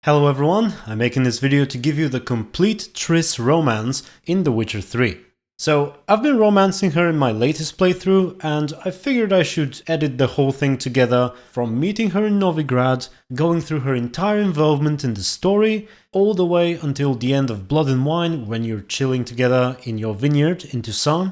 Hello everyone, I'm making this video to give you the complete Triss romance in The Witcher 3. So, I've been romancing her in my latest playthrough, and I figured I should edit the whole thing together from meeting her in Novigrad, going through her entire involvement in the story, all the way until the end of Blood and Wine when you're chilling together in your vineyard in Toussaint.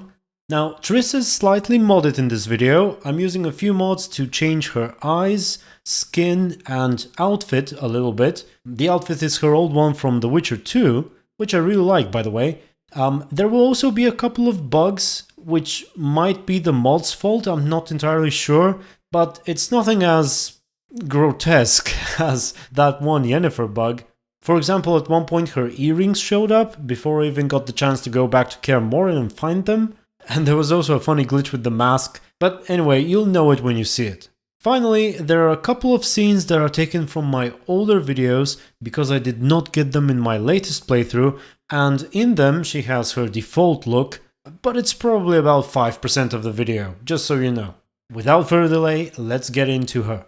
Now, Triss is slightly modded in this video. I'm using a few mods to change her eyes, skin and outfit a little bit. The outfit is her old one from The Witcher 2, which I really like, by the way. There will also be a couple of bugs, which might be the mod's fault, I'm not entirely sure, but it's nothing as grotesque as that one Yennefer bug. For example, at one point her earrings showed up before I even got the chance to go back to Kaer Morhen and find them. And there was also a funny glitch with the mask, but anyway, you'll know it when you see it. Finally, there are a couple of scenes that are taken from my older videos because I did not get them in my latest playthrough, and in them she has her default look, but it's probably about 5% of the video, just so you know. Without further delay, let's get into her.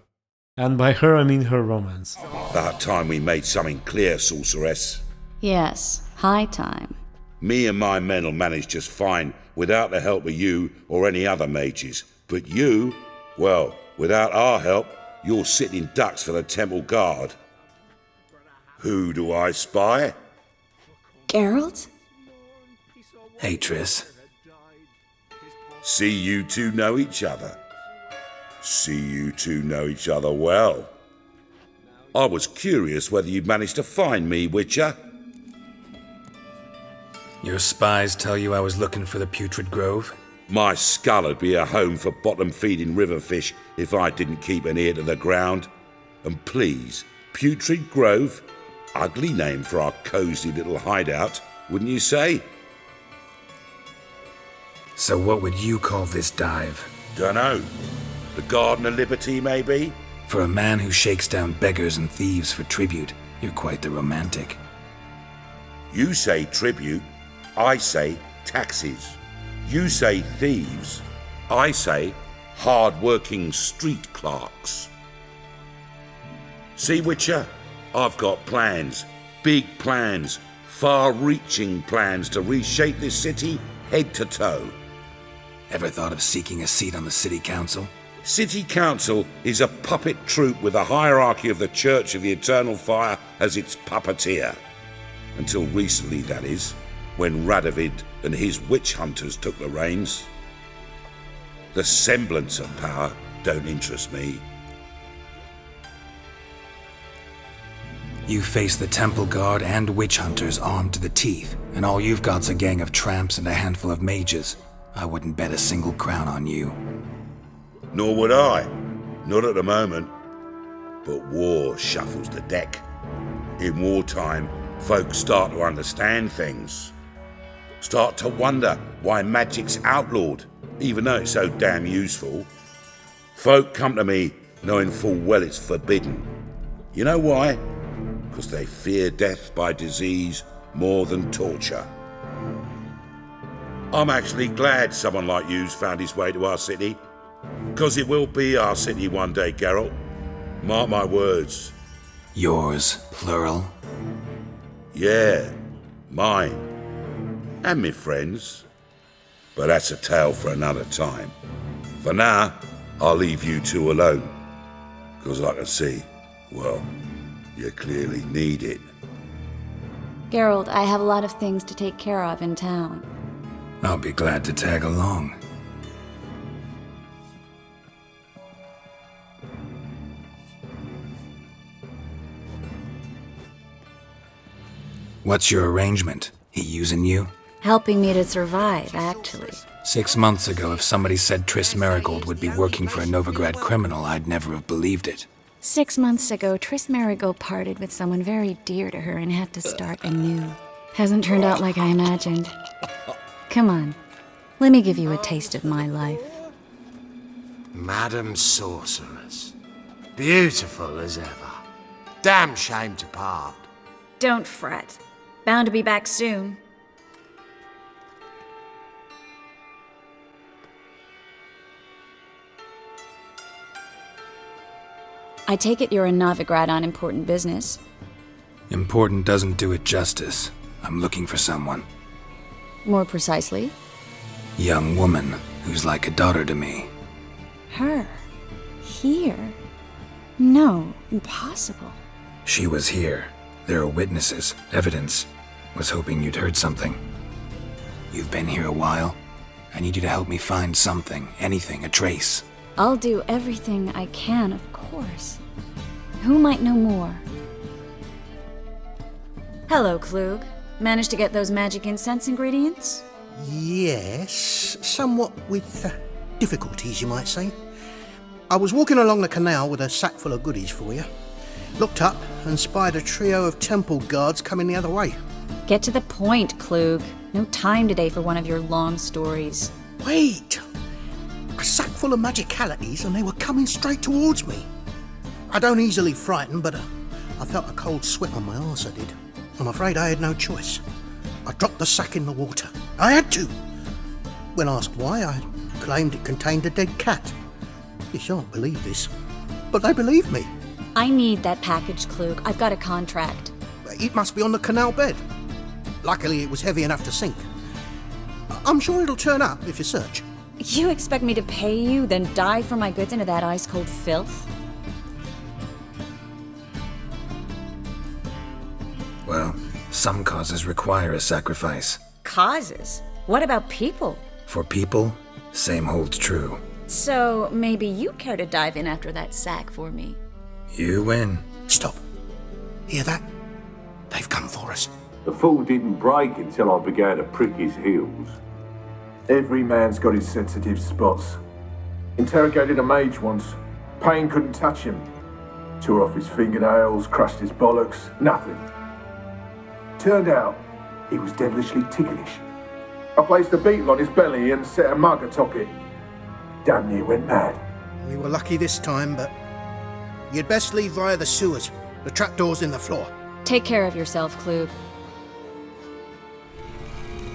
And by her I mean her romance. About time we made something clear, sorceress. Yes, high time. Me and my men'll manage just fine without the help of you or any other mages. But you, well, without our help, you're sitting ducks for the temple guard. Who do I spy? Geralt? Hey, Triss. See you two know each other. See you two know each other well. I was curious whether you'd managed to find me, Witcher. Your spies tell you I was looking for the Putrid Grove? My skull'd be a home for bottom-feeding river fish if I didn't keep an ear to the ground. And please, Putrid Grove? Ugly name for our cosy little hideout, wouldn't you say? So what would you call this dive? Dunno. The Garden of Liberty, maybe? For a man who shakes down beggars and thieves for tribute, you're quite the romantic. You say tribute, I say taxes. You say thieves, I say hard-working street clerks. See, Witcher, I've got plans, big plans, far-reaching plans to reshape this city head to toe. Ever thought of seeking a seat on the city council? City Council is a puppet troupe with a hierarchy of the Church of the Eternal Fire as its puppeteer. Until recently, that is, when Radovid and his witch hunters took the reins. The semblance of power don't interest me. You face the temple guard and witch hunters armed to the teeth, and all you've got's a gang of tramps and a handful of mages. I wouldn't bet a single crown on you. Nor would I. Not at the moment. But war shuffles the deck. In wartime, folks start to understand things. Start to wonder why magic's outlawed, even though it's so damn useful. Folk come to me knowing full well it's forbidden. You know why? Because they fear death by disease more than torture. I'm actually glad someone like you's found his way to our city. Because it will be our city one day, Geralt. Mark my words. Yours, plural? Yeah, mine. And me friends. But that's a tale for another time. For now, I'll leave you two alone. Because I can see, well, you clearly need it. Geralt, I have a lot of things to take care of in town. I'll be glad to tag along. What's your arrangement? He using you? Helping me to survive, actually. 6 months ago, if somebody said Triss Merigold would be working for a Novigrad criminal, I'd never have believed it. 6 months ago, Triss Merigold parted with someone very dear to her and had to start anew. Hasn't turned out like I imagined. Come on, let me give you a taste of my life. Madam Sorceress. Beautiful as ever. Damn shame to part. Don't fret. Bound to be back soon. I take it you're in Novigrad on important business. Important doesn't do it justice. I'm looking for someone. More precisely? Young woman who's like a daughter to me. Her? Here? No, impossible. She was here. There are witnesses, evidence. Was hoping you'd heard something. You've been here a while. I need you to help me find something, anything, a trace. I'll do everything I can, of course. Who might know more? Hello, Klug. Managed to get those magic incense ingredients? Yes, somewhat with difficulties, you might say. I was walking along the canal with a sack full of goodies for you. Looked up and spied a trio of temple guards coming the other way. Get to the point, Klug. No time today for one of your long stories. Wait! A sack full of magicalities and they were coming straight towards me. I don't easily frighten, but I felt a cold sweat on my arse, I did. I'm afraid I had no choice. I dropped the sack in the water. I had to! When asked why, I claimed it contained a dead cat. You shan't believe this, but they believed me. I need that package, Klug. I've got a contract. It must be on the canal bed. Luckily, it was heavy enough to sink. I'm sure it'll turn up if you search. You expect me to pay you, then dive for my goods into that ice-cold filth? Well, some causes require a sacrifice. Causes? What about people? For people, same holds true. So, maybe you care to dive in after that sack for me? You win. Stop. Hear that? They've come for us. The fool didn't break until I began to prick his heels. Every man's got his sensitive spots. Interrogated a mage once. Pain couldn't touch him. Tore off his fingernails, crushed his bollocks, nothing. Turned out, he was devilishly ticklish. I placed a beetle on his belly and set a mug atop it. Damn near went mad. We were lucky this time, but you'd best leave via the sewers. The trapdoor's in the floor. Take care of yourself, Klug.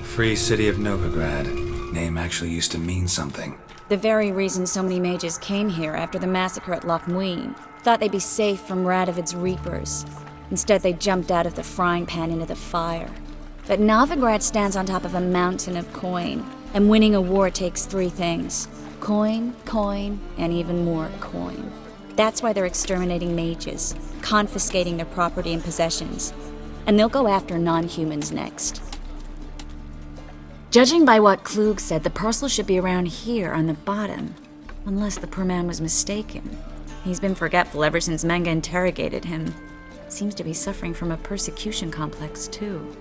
Free City of Novigrad. Name actually used to mean something. The very reason so many mages came here after the massacre at Loch Muin. Thought they'd be safe from Radovid's reapers. Instead, they jumped out of the frying pan into the fire. But Novigrad stands on top of a mountain of coin, and winning a war takes three things. Coin, coin, and even more coin. That's why they're exterminating mages, confiscating their property and possessions. And they'll go after non-humans next. Judging by what Klug said, the parcel should be around here on the bottom. Unless the poor man was mistaken. He's been forgetful ever since Manga interrogated him. Seems to be suffering from a persecution complex, too.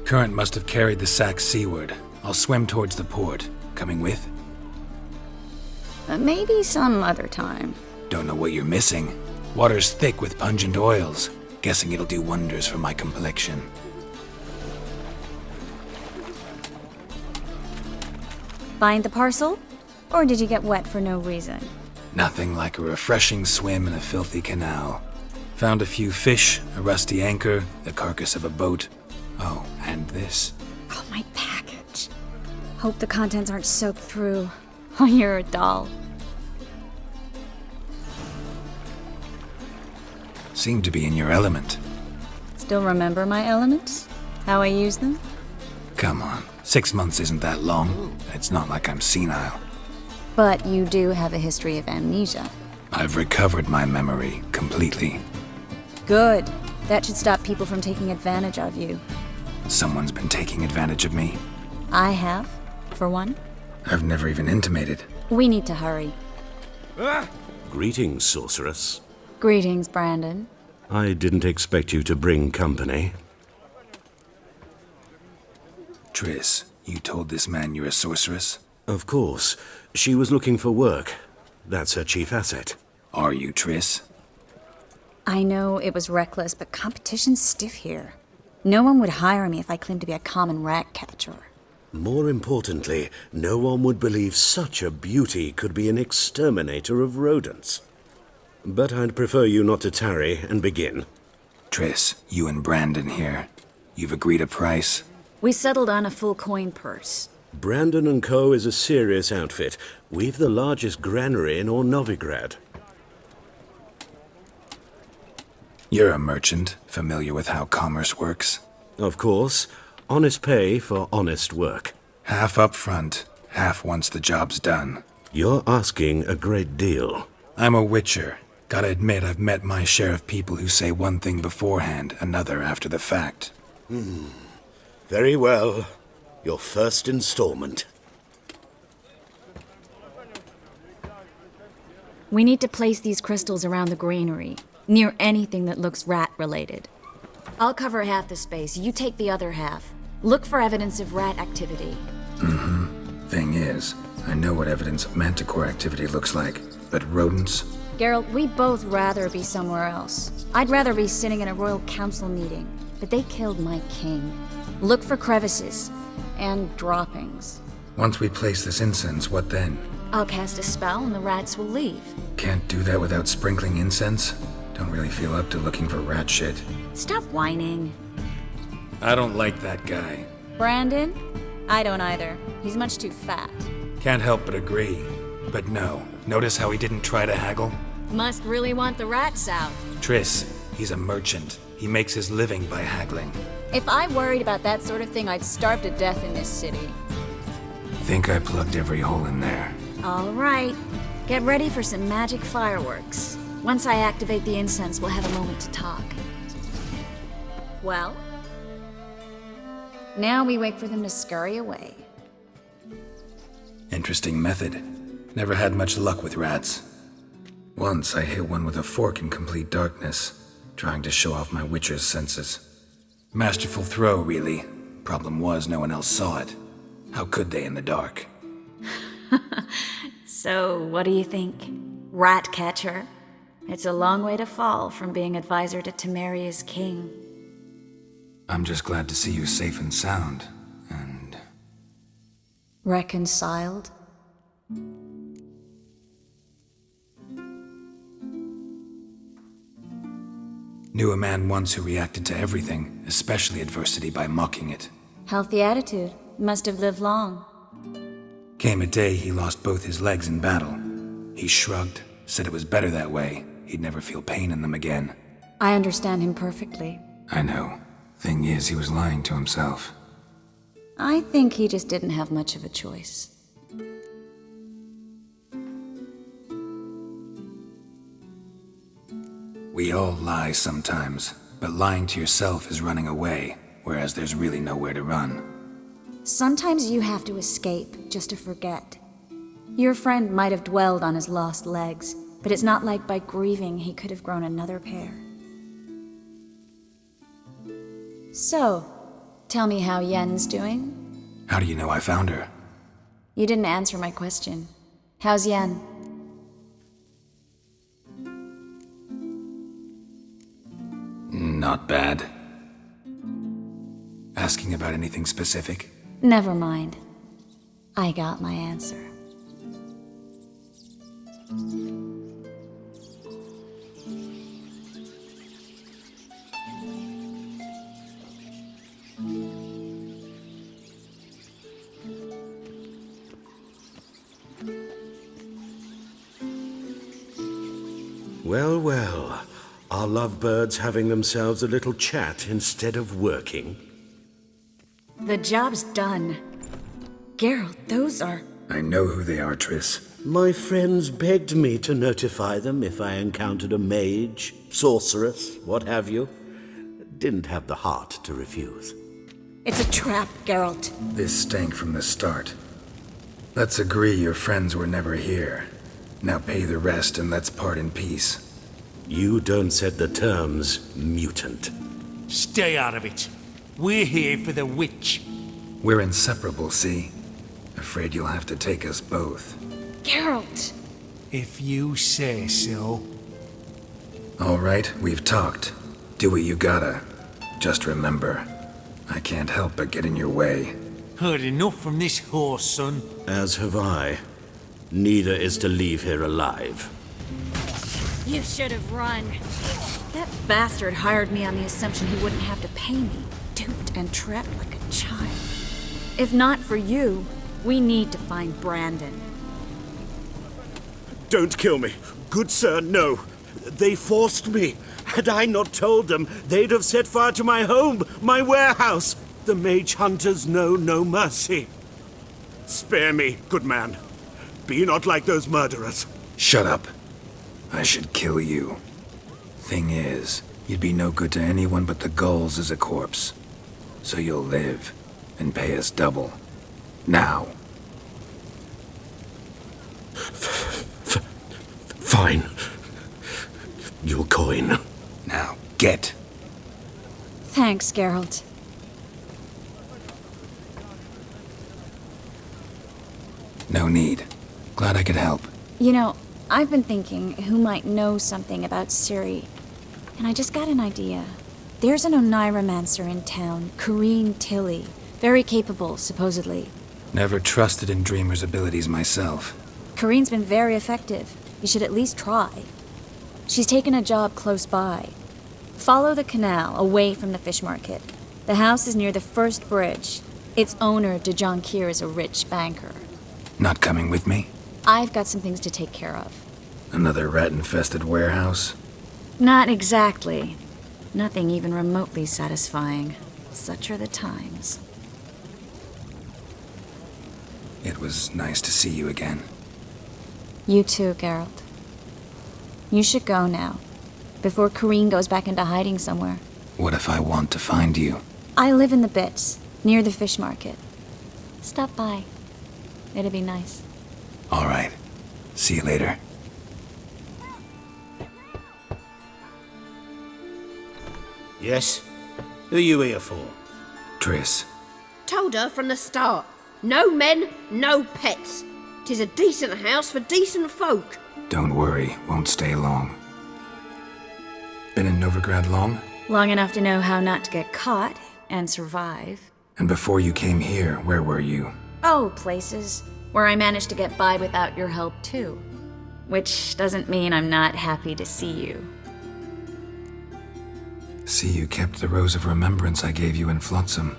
Current must have carried the sack seaward. I'll swim towards the port. Coming with? Maybe some other time. Don't know what you're missing. Water's thick with pungent oils. Guessing it'll do wonders for my complexion. Find the parcel? Or did you get wet for no reason? Nothing like a refreshing swim in a filthy canal. Found a few fish, a rusty anchor, the carcass of a boat. Oh, and this. Oh, my package. Hope the contents aren't soaked through. Oh, you're a doll. Seem to be in your element. Still remember my elements? How I use them? Come on, 6 months isn't that long. It's not like I'm senile. But you do have a history of amnesia. I've recovered my memory completely. Good. That should stop people from taking advantage of you. Someone's been taking advantage of me. I have, for one. I've never even intimated. We need to hurry. Greetings, sorceress. Greetings, Brandon. I didn't expect you to bring company. Triss, you told this man you're a sorceress? Of course. She was looking for work. That's her chief asset. Are you, Triss? I know it was reckless, but competition's stiff here. No one would hire me if I claimed to be a common rat catcher. More importantly, no one would believe such a beauty could be an exterminator of rodents. But I'd prefer you not to tarry and begin. Triss, you and Brandon here. You've agreed a price? We settled on a full coin purse. Brandon & Co. is a serious outfit. We've the largest granary in all Novigrad. You're a merchant, familiar with how commerce works. Of course, honest pay for honest work. Half up front, half once the job's done. You're asking a great deal. I'm a witcher. Gotta admit, I've met my share of people who say one thing beforehand, another after the fact. Very well. Your first installment. We need to place these crystals around the granary, near anything that looks rat-related. I'll cover half the space, you take the other half. Look for evidence of rat activity. Thing is, I know what evidence of manticore activity looks like, but rodents? Geralt, we'd both rather be somewhere else. I'd rather be sitting in a royal council meeting, but they killed my king. Look for crevices and droppings. Once we place this incense, what then? I'll cast a spell and the rats will leave. Can't do that without sprinkling incense? Don't really feel up to looking for rat shit. Stop whining. I don't like that guy. Brandon? I don't either. He's much too fat. Can't help but agree. But no, notice how he didn't try to haggle? Must really want the rats out. Triss, he's a merchant. He makes his living by haggling. If I worried about that sort of thing, I'd starve to death in this city. Think I plugged every hole in there. All right. Get ready for some magic fireworks. Once I activate the incense, we'll have a moment to talk. Well? Now we wait for them to scurry away. Interesting method. Never had much luck with rats. Once I hit one with a fork in complete darkness, trying to show off my witcher's senses. Masterful throw, really. Problem was, no one else saw it. How could they in the dark? So, what do you think? Rat catcher? It's a long way to fall from being advisor to Temeria's king. I'm just glad to see you safe and sound, and... Reconciled? Knew a man once who reacted to everything, especially adversity, by mocking it. Healthy attitude. Must have lived long. Came a day he lost both his legs in battle. He shrugged, said it was better that way. He'd never feel pain in them again. I understand him perfectly. I know. Thing is, he was lying to himself. I think he just didn't have much of a choice. We all lie sometimes, but lying to yourself is running away, whereas there's really nowhere to run. Sometimes you have to escape just to forget. Your friend might have dwelled on his lost legs, but it's not like by grieving he could have grown another pair. So, tell me how Yen's doing? How do you know I found her? You didn't answer my question. How's Yen? Not bad. Asking about anything specific? Never mind. I got my answer. Well, well. Are lovebirds having themselves a little chat instead of working? The job's done. Geralt, those are... I know who they are, Triss. My friends begged me to notify them if I encountered a mage, sorceress, what have you. Didn't have the heart to refuse. It's a trap, Geralt. This stank from the start. Let's agree your friends were never here. Now pay the rest and let's part in peace. You don't set the terms, mutant. Stay out of it. We're here for the witch. We're inseparable, see? Afraid you'll have to take us both. Geralt! If you say so. All right, we've talked. Do what you gotta. Just remember, I can't help but get in your way. Heard enough from this horse, son. As have I. Neither is to leave here alive. You should have run. That bastard hired me on the assumption he wouldn't have to pay me. Duped and trapped like a child. If not for you, we need to find Brandon. Don't kill me. Good sir, no. They forced me. Had I not told them, they'd have set fire to my home, my warehouse. The mage hunters know no mercy. Spare me, good man. Be not like those murderers. Shut up. I should kill you. Thing is, you'd be no good to anyone but the gulls as a corpse. So you'll live and pay us double. Now. Fine. Your coin. Now, get. Thanks, Geralt. No need. Glad I could help. You know, I've been thinking who might know something about Ciri. And I just got an idea. There's an Oneiromancer in town, Corrine Tilly. Very capable, supposedly. Never trusted in Dreamer's abilities myself. Corrine's been very effective. You should at least try. She's taken a job close by. Follow the canal, away from the fish market. The house is near the first bridge. Its owner, Dejan Kier, is a rich banker. Not coming with me? I've got some things to take care of. Another rat-infested warehouse? Not exactly. Nothing even remotely satisfying. Such are the times. It was nice to see you again. You too, Geralt. You should go now, before Corrine goes back into hiding somewhere. What if I want to find you? I live in the Bits, near the fish market. Stop by. It'd be nice. All right. See you later. Yes? Who are you here for? Triss. Told her from the start. No men, no pets. 'Tis a decent house for decent folk. Don't worry, won't stay long. Been in Novigrad long? Long enough to know how not to get caught and survive. And before you came here, where were you? Oh, places where I managed to get by without your help too. Which doesn't mean I'm not happy to see you. See, you kept the rose of remembrance I gave you in Flotsam.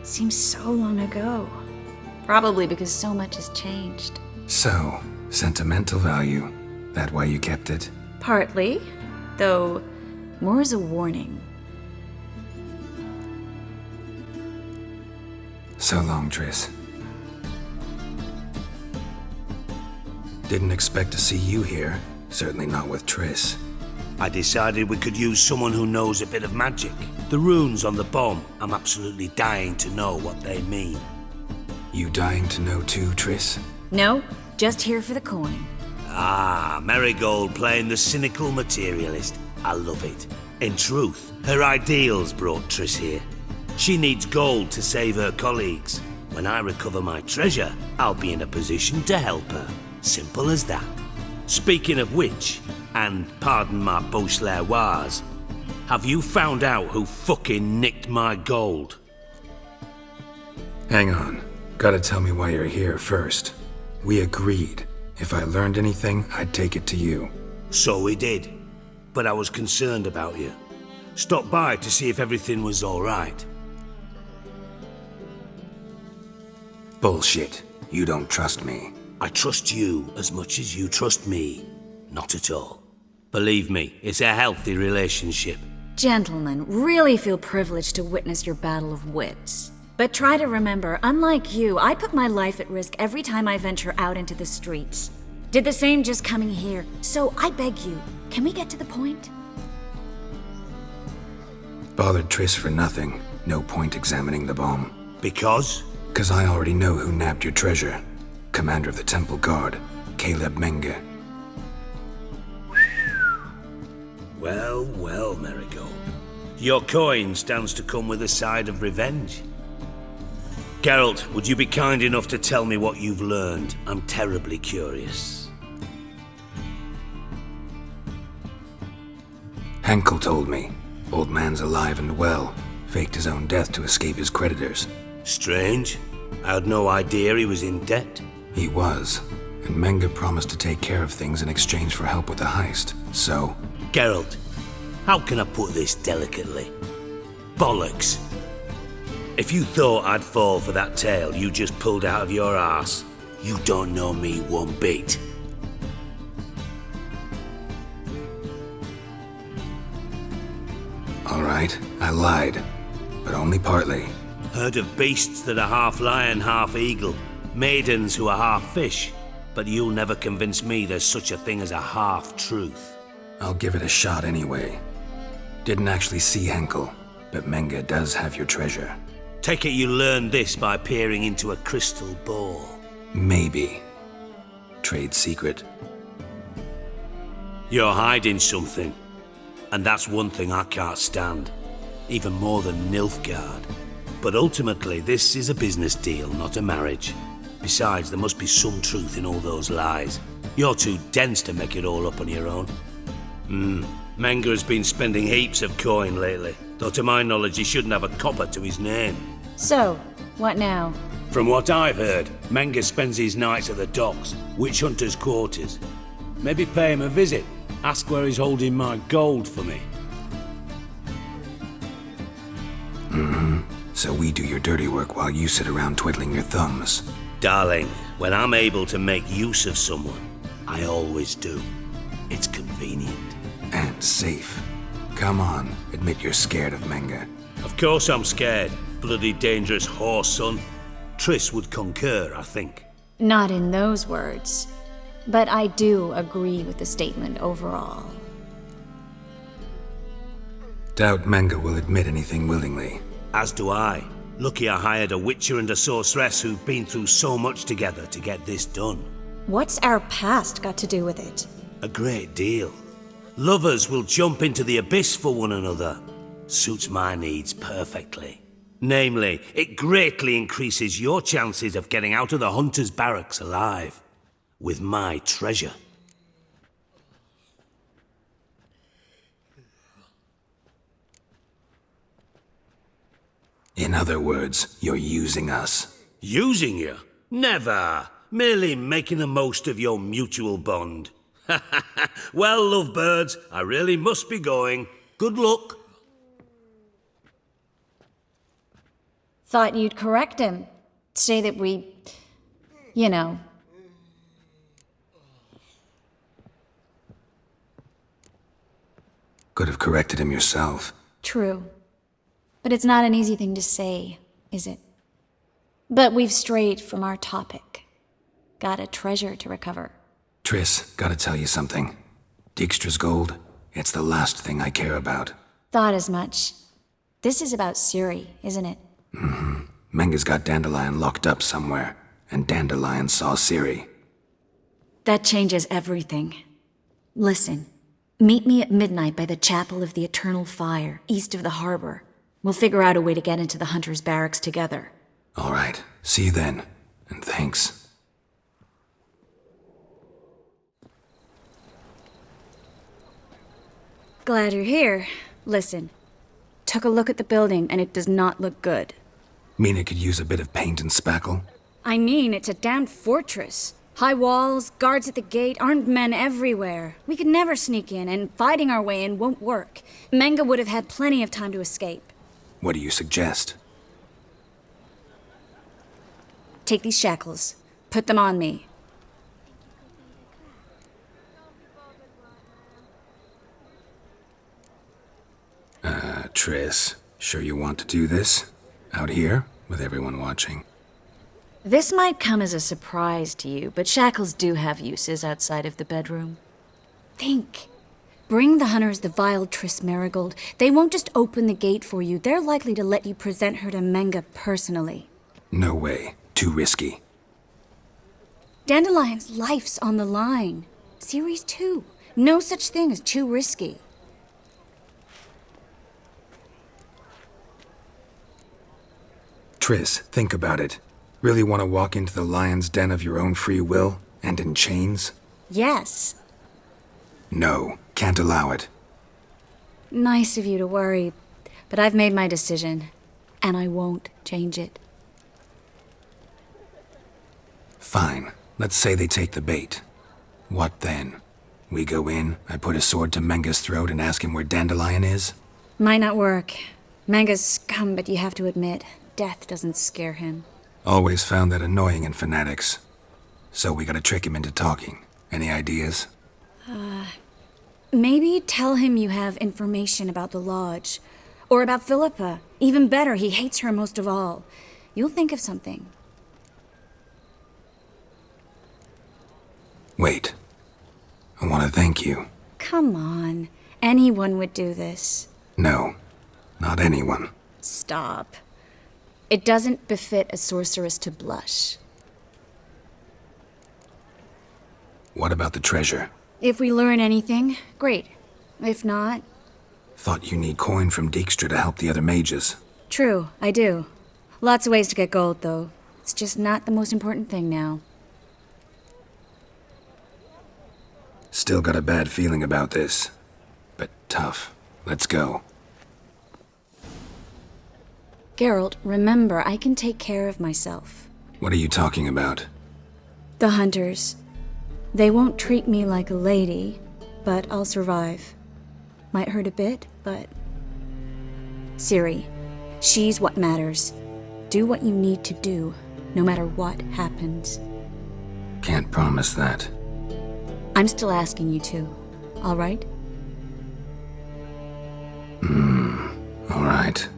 Seems so long ago. Probably because so much has changed. So, sentimental value. That why you kept it? Partly, though more as a warning. So long, Triss. Didn't expect to see you here. Certainly not with Triss. I decided we could use someone who knows a bit of magic. The runes on the bomb, I'm absolutely dying to know what they mean. You dying to know too, Triss? No, just here for the coin. Ah, Merigold playing the cynical materialist. I love it. In truth, her ideals brought Triss here. She needs gold to save her colleagues. When I recover my treasure, I'll be in a position to help her. Simple as that. Speaking of which, and pardon my Beauclervoise, have you found out who fucking nicked my gold? Hang on. Gotta tell me why you're here first. We agreed. If I learned anything, I'd take it to you. So we did. But I was concerned about you. Stopped by to see if everything was all right. Bullshit. You don't trust me. I trust you as much as you trust me. Not at all. Believe me, it's a healthy relationship. Gentlemen, really feel privileged to witness your battle of wits. But try to remember, unlike you, I put my life at risk every time I venture out into the streets. Did the same just coming here. So I beg you, can we get to the point? Bothered Triss for nothing. No point examining the bomb. Because? 'Cause I already know who nabbed your treasure. Commander of the Temple Guard, Caleb Menge. Well, well, Merigold. Your coin stands to come with a side of revenge. Geralt, would you be kind enough to tell me what you've learned? I'm terribly curious. Henkel told me. Old man's alive and well. Faked his own death to escape his creditors. Strange. I had no idea he was in debt. He was. And Menge promised to take care of things in exchange for help with the heist. So... Geralt, how can I put this delicately? Bollocks. If you thought I'd fall for that tale you just pulled out of your arse, you don't know me one bit. right, I lied. But only partly. Heard of beasts that are half lion, half eagle. Maidens who are half fish. But you'll never convince me there's such a thing as a half-truth. I'll give it a shot anyway. Didn't actually see Henkel, but Menge does have your treasure. Take it you learned this by peering into a crystal ball. Maybe. Trade secret. You're hiding something. And that's one thing I can't stand. Even more than Nilfgaard. But ultimately, this is a business deal, not a marriage. Besides, there must be some truth in all those lies. You're too dense to make it all up on your own. Menge has been spending heaps of coin lately, though to my knowledge he shouldn't have a copper to his name. So, what now? From what I've heard, Menge spends his nights at the docks, witch hunters' quarters. Maybe pay him a visit. Ask where he's holding my gold for me. So we do your dirty work while you sit around twiddling your thumbs. Darling, when I'm able to make use of someone, I always do. It's convenient. And safe. Come on, admit you're scared of Menge. Of course I'm scared. Bloody dangerous horse, son. Triss would concur, I think. Not in those words. But I do agree with the statement overall. Doubt Menge will admit anything willingly. As do I. Lucky I hired a witcher and a sorceress who've been through so much together to get this done. What's our past got to do with it? A great deal. Lovers will jump into the abyss for one another. Suits my needs perfectly. Namely, it greatly increases your chances of getting out of the hunter's barracks alive. With my treasure. In other words, you're using us. Using you? Never. Merely making the most of your mutual bond. Well, lovebirds, I really must be going. Good luck. Thought you'd correct him. Say that we... you know... Could have corrected him yourself. True. But it's not an easy thing to say, is it? But we've strayed from our topic. Got a treasure to recover. Triss, gotta tell you something. Dijkstra's gold, it's the last thing I care about. Thought as much. This is about Ciri, isn't it? Menge's got Dandelion locked up somewhere, and Dandelion saw Ciri. That changes everything. Listen, meet me at midnight by the Chapel of the Eternal Fire, east of the harbor. We'll figure out a way to get into the Hunter's barracks together. All right, see you then, and thanks. Glad you're here. Listen, took a look at the building and it does not look good. Mean it could use a bit of paint and spackle? I mean, it's a damn fortress. High walls, guards at the gate, armed men everywhere. We could never sneak in, and fighting our way in won't work. Menge would have had plenty of time to escape. What do you suggest? Take these shackles. Put them on me. Triss, sure you want to do this? Out here, with everyone watching? This might come as a surprise to you, but shackles do have uses outside of the bedroom. Think. Bring the hunters the vile Triss Merigold. They won't just open the gate for you. They're likely to let you present her to Menge personally. No way. Too risky. Dandelion's life's on the line. Ciri's too. No such thing as too risky. Triss, think about it. Really want to walk into the lion's den of your own free will, and in chains? Yes. No, can't allow it. Nice of you to worry, but I've made my decision, and I won't change it. Fine. Let's say they take the bait. What then? We go in, I put a sword to Menge's throat and ask him where Dandelion is? Might not work. Menge's scum, but you have to admit, death doesn't scare him. Always found that annoying in fanatics. So we gotta trick him into talking. Any ideas? Maybe tell him you have information about the lodge. Or about Philippa. Even better, he hates her most of all. You'll think of something. Wait. I want to thank you. Come on. Anyone would do this. No, not anyone. Stop. It doesn't befit a sorceress to blush. What about the treasure? If we learn anything, great. If not... Thought you need coin from Dijkstra to help the other mages. True, I do. Lots of ways to get gold, though. It's just not the most important thing now. Still got a bad feeling about this. But tough. Let's go. Geralt, remember, I can take care of myself. What are you talking about? The hunters. They won't treat me like a lady, but I'll survive. Might hurt a bit, but... Ciri, she's what matters. Do what you need to do, no matter what happens. Can't promise that. I'm still asking you to, all right? All right.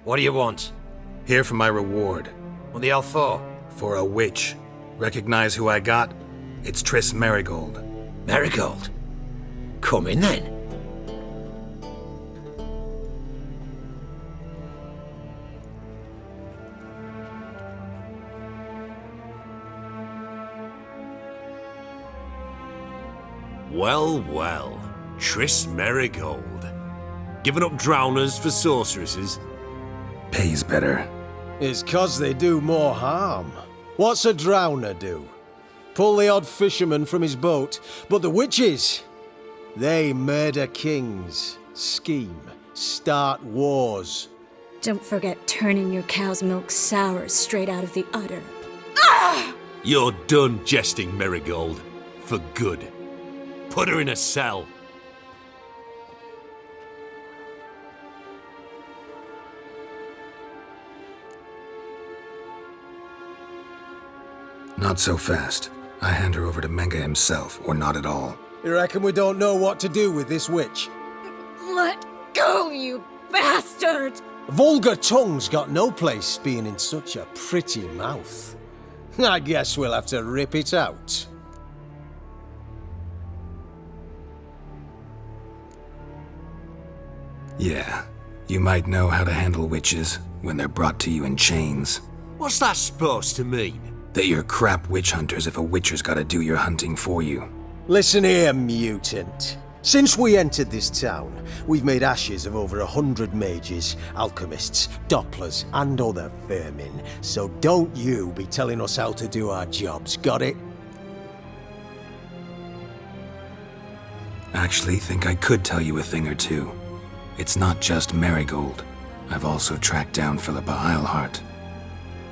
What do you want? Here for my reward. What the hell for? For a witch. Recognize who I got? It's Triss Merigold. Merigold? Come in then. Well, well. Triss Merigold. Giving up drowners for sorceresses? Pays better. It's 'cause they do more harm. What's a drowner do? Pull the odd fisherman from his boat, but the witches, they murder kings, scheme, start wars. Don't forget turning your cow's milk sour straight out of the udder. You're done jesting, Merigold. For good. Put her in a cell. Not so fast. I hand her over to Menga himself, or not at all. You reckon we don't know what to do with this witch? Let go, you bastard! Vulgar tongue's got no place being in such a pretty mouth. I guess we'll have to rip it out. Yeah, you might know how to handle witches when they're brought to you in chains. What's that supposed to mean? That you're crap witch hunters if a witcher's gotta do your hunting for you. Listen here, mutant. Since we entered this town, we've made ashes of over 100 mages, alchemists, dopplers, and other vermin. So don't you be telling us how to do our jobs, got it? Actually, think I could tell you a thing or two. It's not just Merigold. I've also tracked down Philippa Eilhart.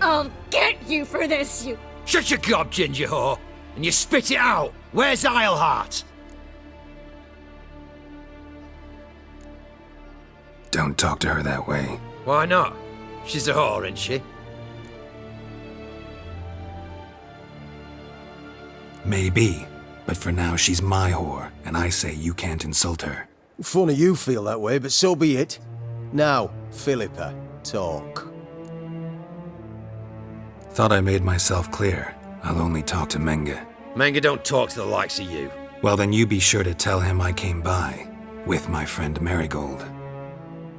I'll get you for this, you... Shut your gob, ginger whore, and you spit it out. Where's Eilhart? Don't talk to her that way. Why not? She's a whore, isn't she? Maybe, but for now she's my whore, and I say you can't insult her. Funny you feel that way, but so be it. Now, Philippa, talk. Thought I made myself clear. I'll only talk to Menga. Menga don't talk to the likes of you. Well, then you be sure to tell him I came by, with my friend Merigold.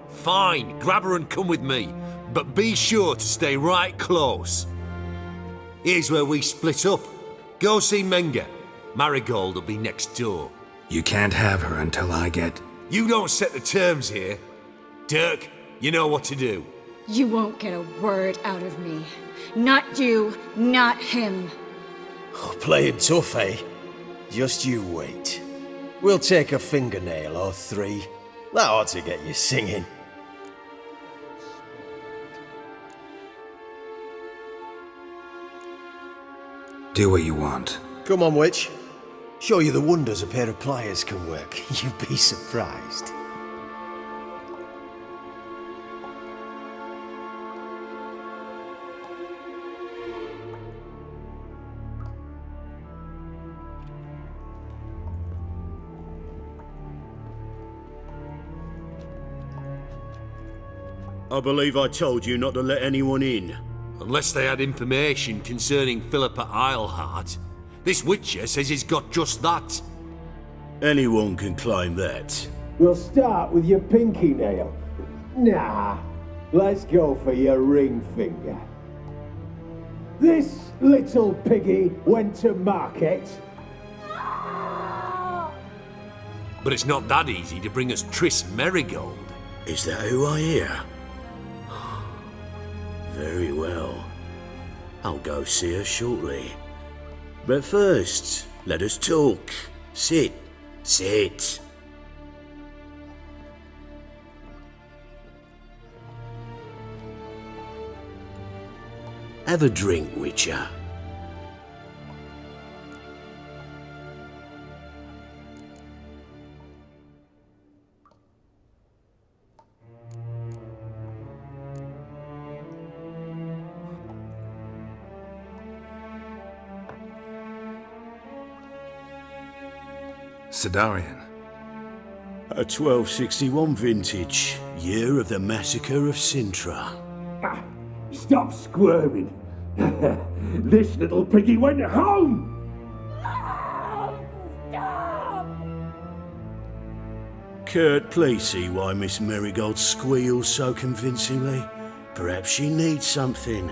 Fine, grab her and come with me, but be sure to stay right close. Here's where we split up. Go see Menga. Merigold will be next door. You can't have her until I get... You don't set the terms here. Dirk, you know what to do. You won't get a word out of me. Not you, not him. Oh, playing tough, eh? Just you wait. We'll take a fingernail or three. That ought to get you singing. Do what you want. Come on, witch. Show you the wonders a pair of pliers can work. You'd be surprised. I believe I told you not to let anyone in. Unless they had information concerning Philippa Eilhart. This Witcher says he's got just that. Anyone can claim that. We'll start with your pinky nail. Nah, let's go for your ring finger. This little piggy went to market. But it's not that easy to bring us Triss Merigold. Is that who I hear? Very well. I'll go see her shortly. But first, let us talk. Sit. Sit. Have a drink, Witcher. Sidarian. A 1261 vintage, year of the massacre of Sintra. Stop squirming. This little piggy went home. Kurt, please see why Miss Merigold squeals so convincingly. Perhaps she needs something.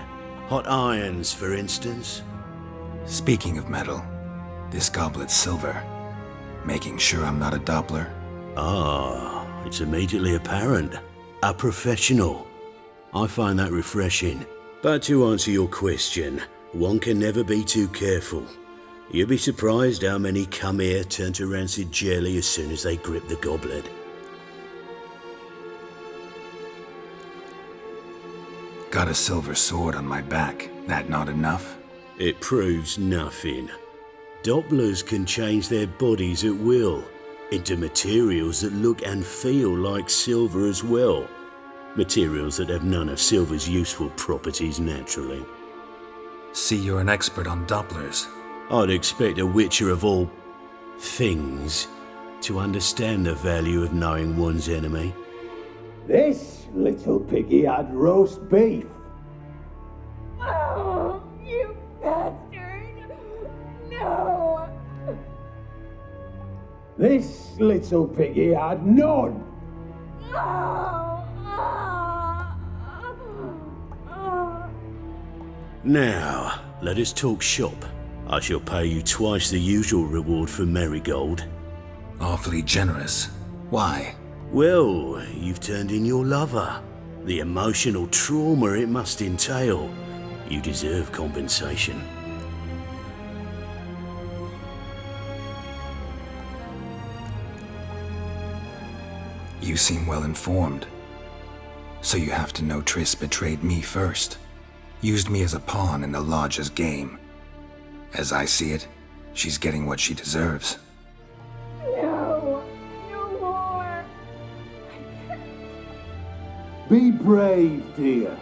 Hot irons, for instance. Speaking of metal, this goblet's silver. Making sure I'm not a Doppler. Ah, it's immediately apparent. A professional. I find that refreshing. But to answer your question, one can never be too careful. You'll be surprised how many come here turn to rancid jelly as soon as they grip the goblet. Got a silver sword on my back. That not enough? It proves nothing. Dopplers can change their bodies at will, into materials that look and feel like silver as well. Materials that have none of silver's useful properties naturally. See, you're an expert on Dopplers. I'd expect a Witcher of all things to understand the value of knowing one's enemy. This little piggy had roast beef. Oh, you bastard! No! This little piggy had none. Now, let us talk shop. I shall pay you twice the usual reward for Merigold. Awfully generous. Why? Well, you've turned in your lover. The emotional trauma it must entail. You deserve compensation. You seem well informed. So you have to know Triss betrayed me first. Used me as a pawn in the Lodge's game. As I see it, she's getting what she deserves. No, no more. Be brave, dear.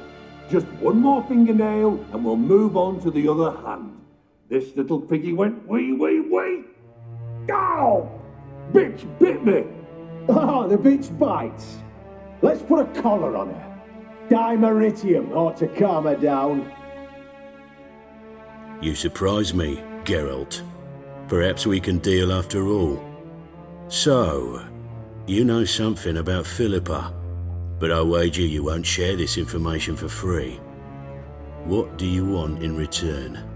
Just one more fingernail and we'll move on to the other hand. This little piggy went wee. Ow! Bitch bit me! Oh, the bitch bites. Let's put a collar on her. Dimeritium ought to calm her down. You surprise me, Geralt. Perhaps we can deal after all. So, you know something about Philippa, but I wager you won't share this information for free. What do you want in return?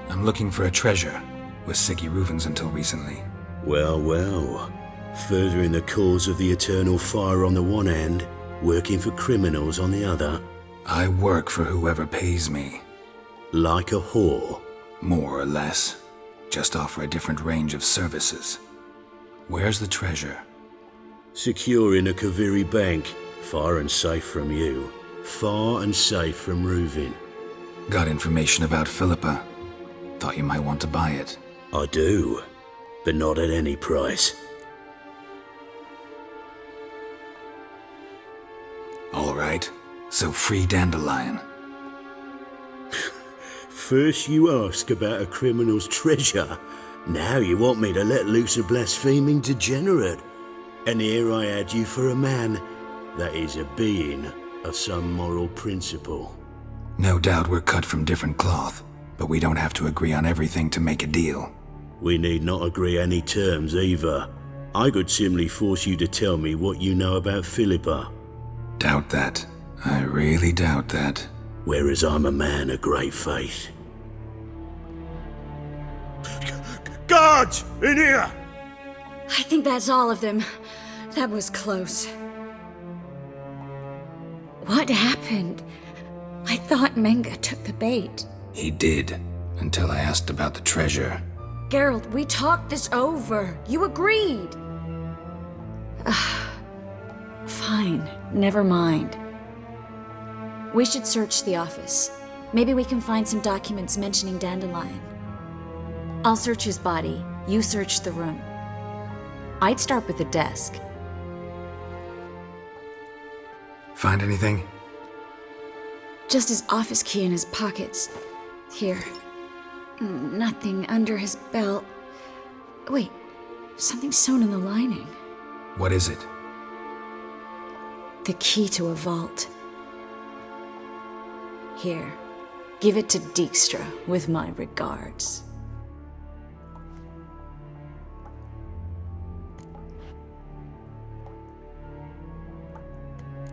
I'm looking for a treasure. Was Siggy Reuven's until recently. Well. Furthering the cause of the eternal fire on the one hand, working for criminals on the other. I work for whoever pays me. Like a whore? More or less. Just offer a different range of services. Where's the treasure? Secure in a Kaviri bank, far and safe from you. far and safe from Ruvin. Got information about Philippa. Thought you might want to buy it. I do, but not at any price. All right, so free Dandelion. First you ask about a criminal's treasure. Now you want me to let loose a blaspheming degenerate. And here I had you for a man, that is a being of some moral principle. No doubt we're cut from different cloth, but we don't have to agree on everything to make a deal. We need not agree any terms either. I could simply force you to tell me what you know about Philippa. Doubt that. I really doubt that. Whereas I'm a man of great faith. Guards! In here! I think that's all of them. That was close. What happened? I thought Menga took the bait. He did, until I asked about the treasure. Geralt, we talked this over. You agreed. Fine, never mind. We should search the office. Maybe we can find some documents mentioning Dandelion. I'll search his body, you search the room. I'd start with the desk. Find anything? Just his office key in his pockets. Here. Nothing under his belt. Wait, something sewn in the lining. What is it? The key to a vault. Here, give it to Dijkstra with my regards.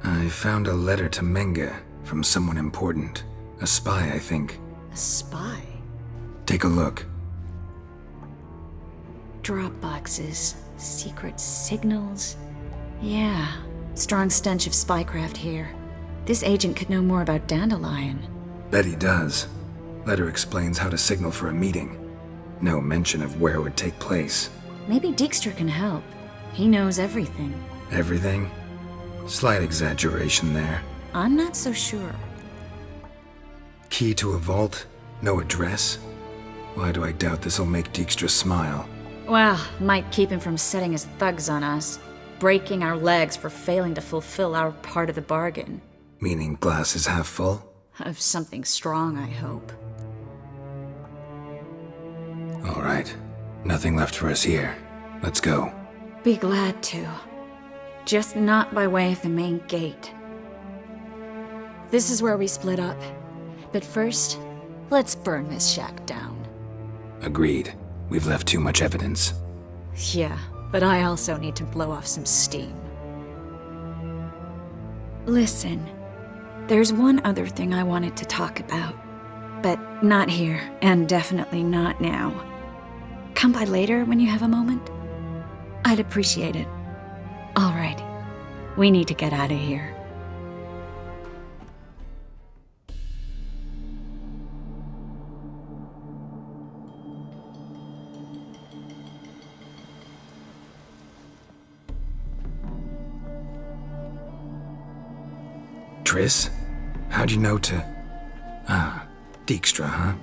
I found a letter to Menga from someone important. A spy, I think. A spy? Take a look. Drop boxes, secret signals. Yeah, strong stench of spycraft here. This agent could know more about Dandelion. Bet he does. Letter explains how to signal for a meeting. No mention of where it would take place. Maybe Dijkstra can help. He knows everything. Everything? Slight exaggeration there. I'm not so sure. Key to a vault? No address? Why do I doubt this'll make Dijkstra smile? Well, might keep him from setting his thugs on us. Breaking our legs for failing to fulfill our part of the bargain. Meaning glass is half full? Of something strong, I hope. All right. Nothing left for us here. Let's go. Be glad to. Just not by way of the main gate. This is where we split up. But first, let's burn this shack down. Agreed. We've left too much evidence. Yeah, but I also need to blow off some steam. Listen, there's one other thing I wanted to talk about. But not here, and definitely not now. Come by later when you have a moment? I'd appreciate it. All right, we need to get out of here. Triss? How'd you know to... Dijkstra, huh?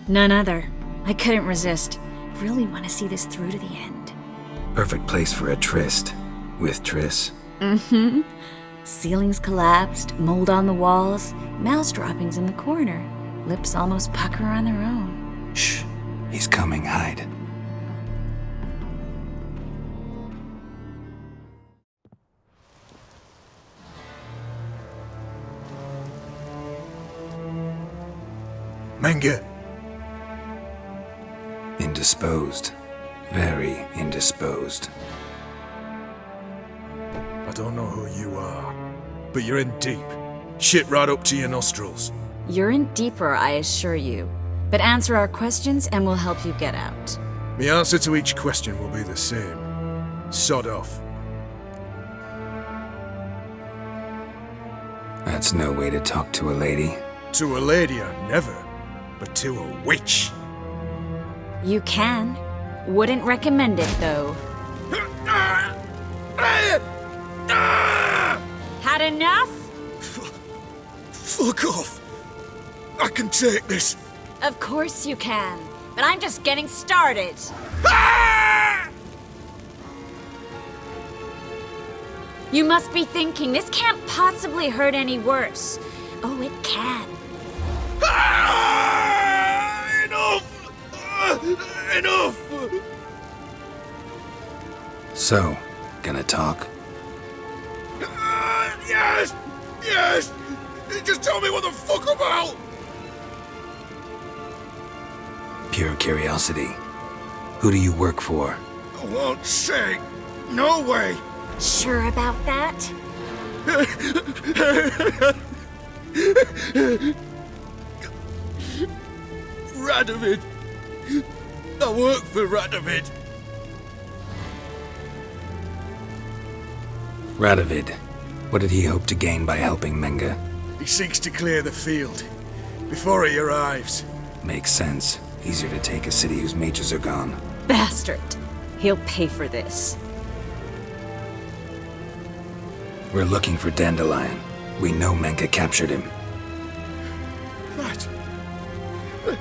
None other. I couldn't resist. Really want to see this through to the end. Perfect place for a tryst. With Triss. Mm-hmm. Ceilings collapsed, mold on the walls, mouse droppings in the corner. Lips almost pucker on their own. Shh. He's coming, hide. Menga! Indisposed. Very indisposed. I don't know who you are, but you're in deep. Shit right up to your nostrils. You're in deeper, I assure you. But answer our questions and we'll help you get out. The answer to each question will be the same. Sod off. That's no way to talk to a lady. To a lady, I never. But to a witch. You can. Wouldn't recommend it, though. Had enough? Fuck off! I can take this. Of course you can, but I'm just getting started. You must be thinking, this can't possibly hurt any worse. Oh, it can. Enough! Enough! So, gonna talk? Yes! Yes! Just tell me what the fuck about! Pure curiosity. Who do you work for? I won't say. No way! Sure about that? Radovid. I work for Radovid. Radovid. What did he hope to gain by helping Menga? He seeks to clear the field before he arrives. Makes sense. Easier to take a city whose mages are gone. Bastard. He'll pay for this. We're looking for Dandelion. We know Menga captured him.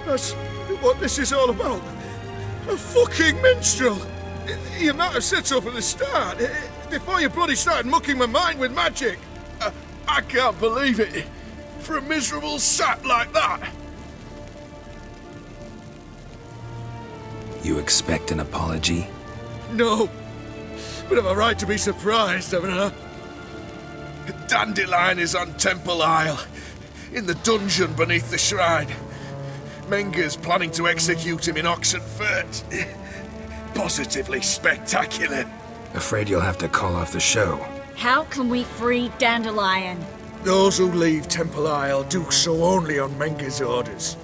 That's what this is all about. A fucking minstrel! You might have said so from the start, before you bloody started mucking my mind with magic. I can't believe it. For a miserable sap like that. You expect an apology? No. But I've a right to be surprised, haven't I? Dandelion is on Temple Isle, in the dungeon beneath the shrine. Menga's planning to execute him in Oxenfurt. Positively spectacular. Afraid you'll have to call off the show. How can we free Dandelion? Those who leave Temple Isle do so only on Menga's orders.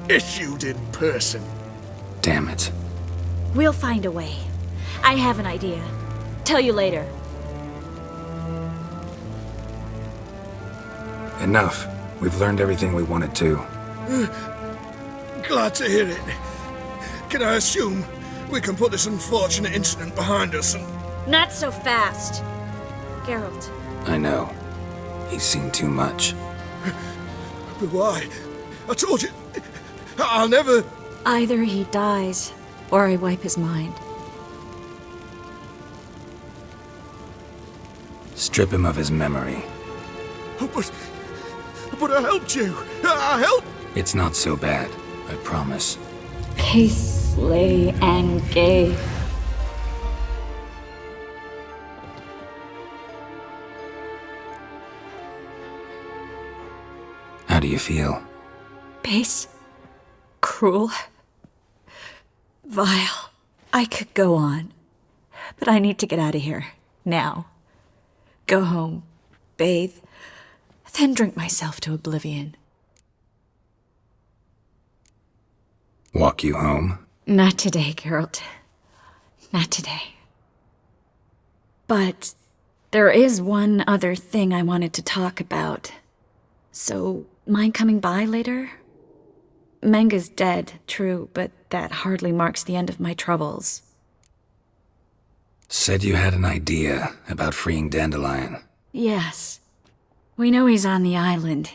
Issued in person. Damn it. We'll find a way. I have an idea. Tell you later. Enough. We've learned everything we wanted to. Glad to hear it. Can I assume we can put this unfortunate incident behind us and... Not so fast. Geralt. I know. He's seen too much. But why? I told you... I'll never... Either he dies, or I wipe his mind. Strip him of his memory. But I helped you. I helped... It's not so bad, I promise. Peace, slay, and gay. How do you feel? Base. Cruel. Vile. I could go on. But I need to get out of here. Now. Go home. Bathe. Then drink myself to oblivion. Walk you home? Not today, Geralt. Not today. But there is one other thing I wanted to talk about. So, mind coming by later? Menga's dead, true, but that hardly marks the end of my troubles. Said you had an idea about freeing Dandelion. Yes. We know he's on the island,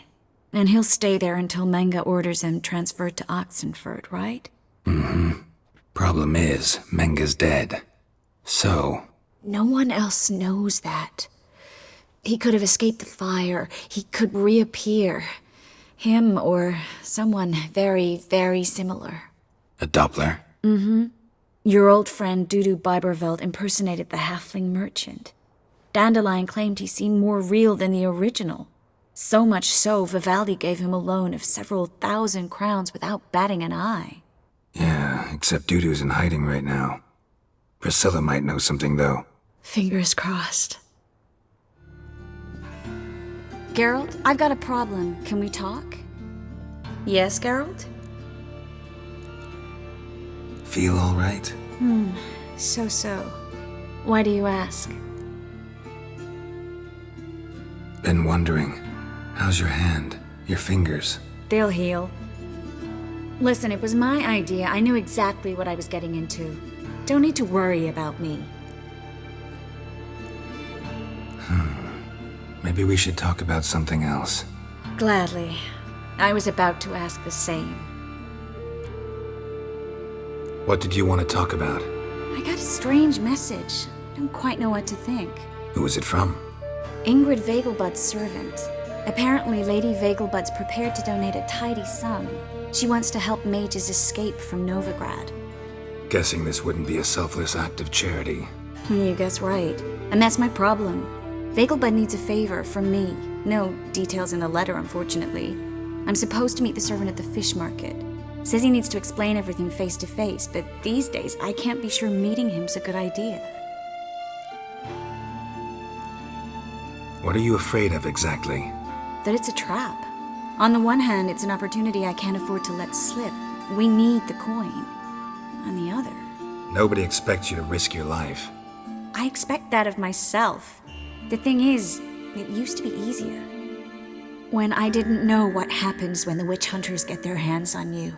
and he'll stay there until Menga orders him transferred to Oxenfurt, right? Mm-hmm. Problem is, Menga's dead. So... No one else knows that. He could have escaped the fire. He could reappear. Him or someone very, very similar. A Doppler? Mm-hmm. Your old friend Dudu Biberveld impersonated the halfling merchant. Dandelion claimed he seemed more real than the original. So much so, Vivaldi gave him a loan of several thousand crowns without batting an eye. Yeah, except Dudu's in hiding right now. Priscilla might know something, though. Fingers crossed. Geralt, I've got a problem. Can we talk? Yes, Geralt? Feel all right? So. Why do you ask? Been wondering. How's your hand? Your fingers? They'll heal. Listen, it was my idea. I knew exactly what I was getting into. Don't need to worry about me. Maybe we should talk about something else. Gladly. I was about to ask the same. What did you want to talk about? I got a strange message. Don't quite know what to think. Who was it from? Ingrid Vegelbud's servant. Apparently, Lady Vegelbud's prepared to donate a tidy sum. She wants to help mages escape from Novigrad. Guessing this wouldn't be a selfless act of charity. You guess right. And that's my problem. Vegelbud needs a favor from me. No details in the letter, unfortunately. I'm supposed to meet the servant at the fish market. Says he needs to explain everything face to face, but these days I can't be sure meeting him's a good idea. What are you afraid of exactly? That it's a trap. On the one hand, it's an opportunity I can't afford to let slip. We need the coin. On the other... Nobody expects you to risk your life. I expect that of myself. The thing is, it used to be easier. When I didn't know what happens when the witch hunters get their hands on you.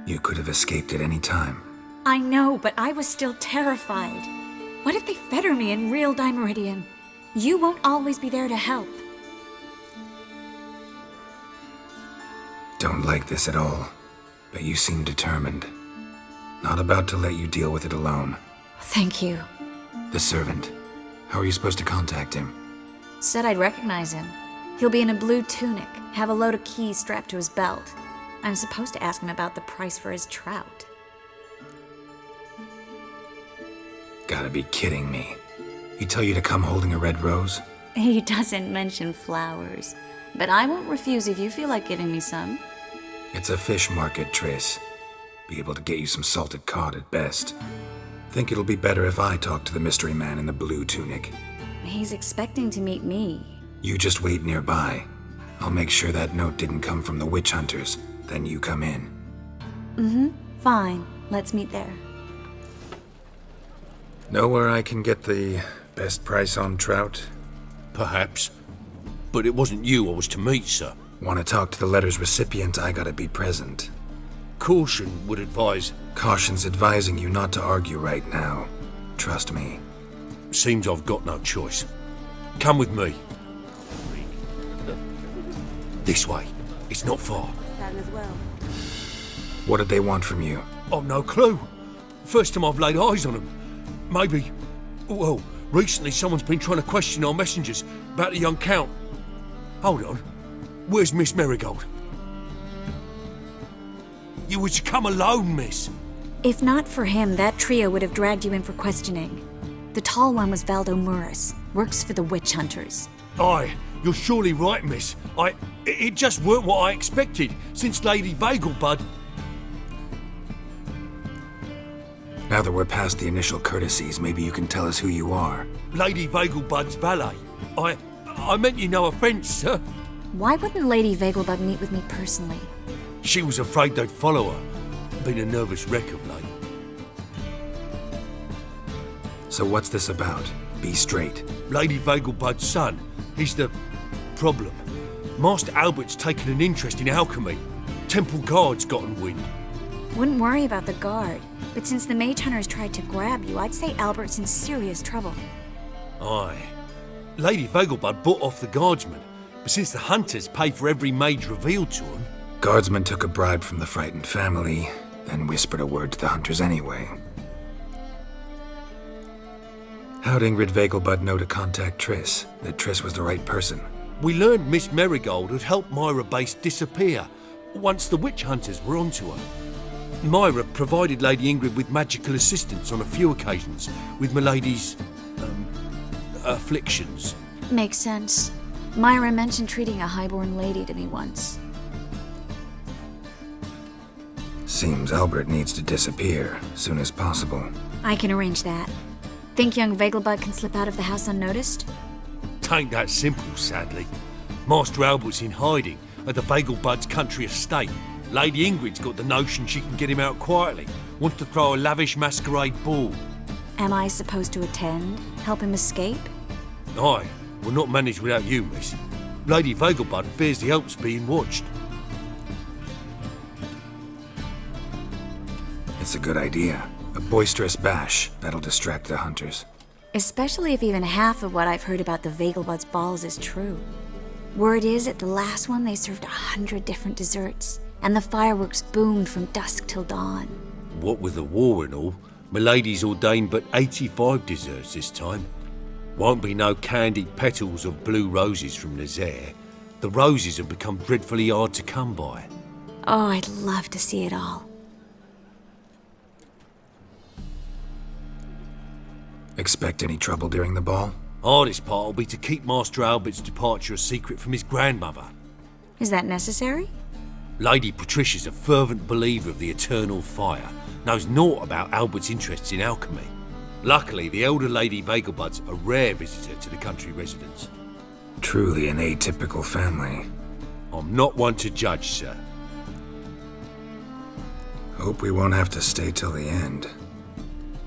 You could have escaped at any time. I know, but I was still terrified. What if they fetter me in real Dimeridium? You won't always be there to help. Don't like this at all, but you seem determined. Not about to let you deal with it alone. Thank you. The servant. How are you supposed to contact him? Said I'd recognize him. He'll be in a blue tunic, have a load of keys strapped to his belt. I'm supposed to ask him about the price for his trout. Gotta be kidding me. He tell you to come holding a red rose? He doesn't mention flowers, but I won't refuse if you feel like giving me some. It's a fish market, Triss. Be able to get you some salted cod at best. Think it'll be better if I talk to the mystery man in the blue tunic. He's expecting to meet me. You just wait nearby. I'll make sure that note didn't come from the witch hunters. Then you come in. Fine. Let's meet there. Know where I can get the best price on trout? Perhaps. But it wasn't you I was to meet, sir. Want to talk to the letter's recipient, I gotta be present. Caution would advise... Caution's advising you not to argue right now. Trust me. Seems I've got no choice. Come with me. This way. It's not far. What did they want from you? I've no clue. First time I've laid eyes on them. Maybe... Well, recently someone's been trying to question our messengers about the young Count. Hold on. Where's Miss Merigold? You was to come alone, miss. If not for him, that trio would have dragged you in for questioning. The tall one was Valdo Muris. Works for the witch hunters. Aye, you're surely right, miss. It just weren't what I expected, since Lady Vegelbud... Now that we're past the initial courtesies, maybe you can tell us who you are. Lady Vegelbud's valet. I meant you no offence, sir. Why wouldn't Lady Vegelbud meet with me personally? She was afraid they'd follow her. Been a nervous wreck of late. So what's this about? Be straight. Lady Vegelbud's son. He's the problem. Master Albert's taken an interest in alchemy. Temple Guard's gotten wind. Wouldn't worry about the guard. But since the mage hunters tried to grab you, I'd say Albert's in serious trouble. Aye. Lady Vegelbud bought off the guardsmen. But since the hunters pay for every mage revealed to them... Guardsmen took a bribe from the frightened family, then whispered a word to the hunters anyway. How'd Ingrid Vegelbud know to contact Triss? That Triss was the right person? We learned Miss Merigold had helped Myra Base disappear once the witch hunters were onto her. Myra provided Lady Ingrid with magical assistance on a few occasions with Milady's... afflictions. Makes sense. Myra mentioned treating a highborn lady to me once. Seems Albert needs to disappear soon as possible. I can arrange that. Think young Vegelbud can slip out of the house unnoticed? Tain't that simple, sadly. Master Albert's in hiding at the Vegelbud's country estate. Lady Ingrid's got the notion she can get him out quietly. Wants to throw a lavish masquerade ball. Am I supposed to attend? Help him escape? Aye, will not manage without you, miss. Lady Vegelbud fears the Alps being watched. It's a good idea. A boisterous bash that'll distract the hunters. Especially if even half of what I've heard about the Vegelbud's balls is true. Word is, at the last one they served 100 different desserts, and the fireworks boomed from dusk till dawn. What with the war and all, Milady's ordained but 85 desserts this time. Won't be no candied petals of blue roses from Nazaire. The roses have become dreadfully hard to come by. Oh, I'd love to see it all. Expect any trouble during the ball? Hardest part will be to keep Master Albert's departure a secret from his grandmother. Is that necessary? Lady Patricia's a fervent believer of the eternal fire, knows naught about Albert's interests in alchemy. Luckily, the elder Lady Vegelbud's a rare visitor to the country residence. Truly an atypical family. I'm not one to judge, sir. Hope we won't have to stay till the end.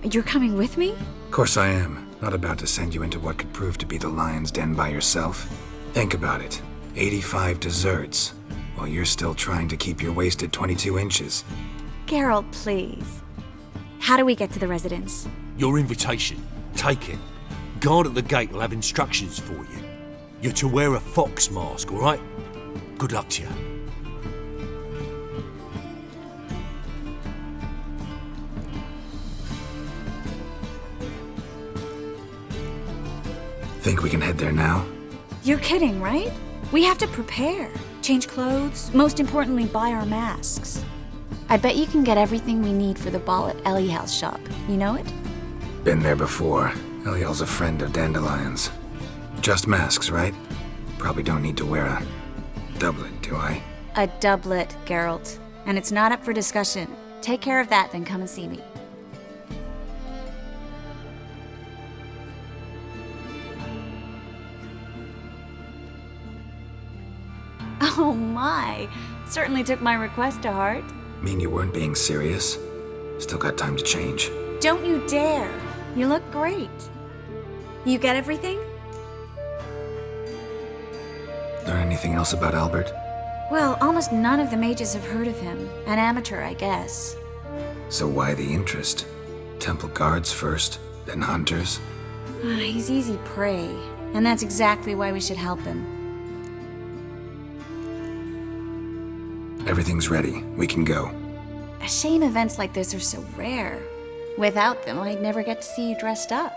You're coming with me? Of course I am. Not about to send you into what could prove to be the lion's den by yourself. Think about it. 85 desserts, while you're still trying to keep your waist at 22 inches. Geralt, please. How do we get to the residence? Your invitation. Take it. Guard at the gate will have instructions for you. You're to wear a fox mask, all right? Good luck to you. Think we can head there now? You're kidding, right? We have to prepare. Change clothes, most importantly, buy our masks. I bet you can get everything we need for the ball at Eliel's shop. You know it? Been there before. Eliel's a friend of Dandelion's. Just masks, right? Probably don't need to wear a doublet, do I? A doublet, Geralt. And it's not up for discussion. Take care of that, then come and see me. Oh my! Certainly took my request to heart. Mean you weren't being serious? Still got time to change. Don't you dare! You look great. You get everything? Learn anything else about Albert? Well, almost none of the mages have heard of him. An amateur, I guess. So why the interest? Temple guards first, then hunters? He's easy prey, and that's exactly why we should help him. Everything's ready. We can go. A shame events like this are so rare. Without them, I'd never get to see you dressed up.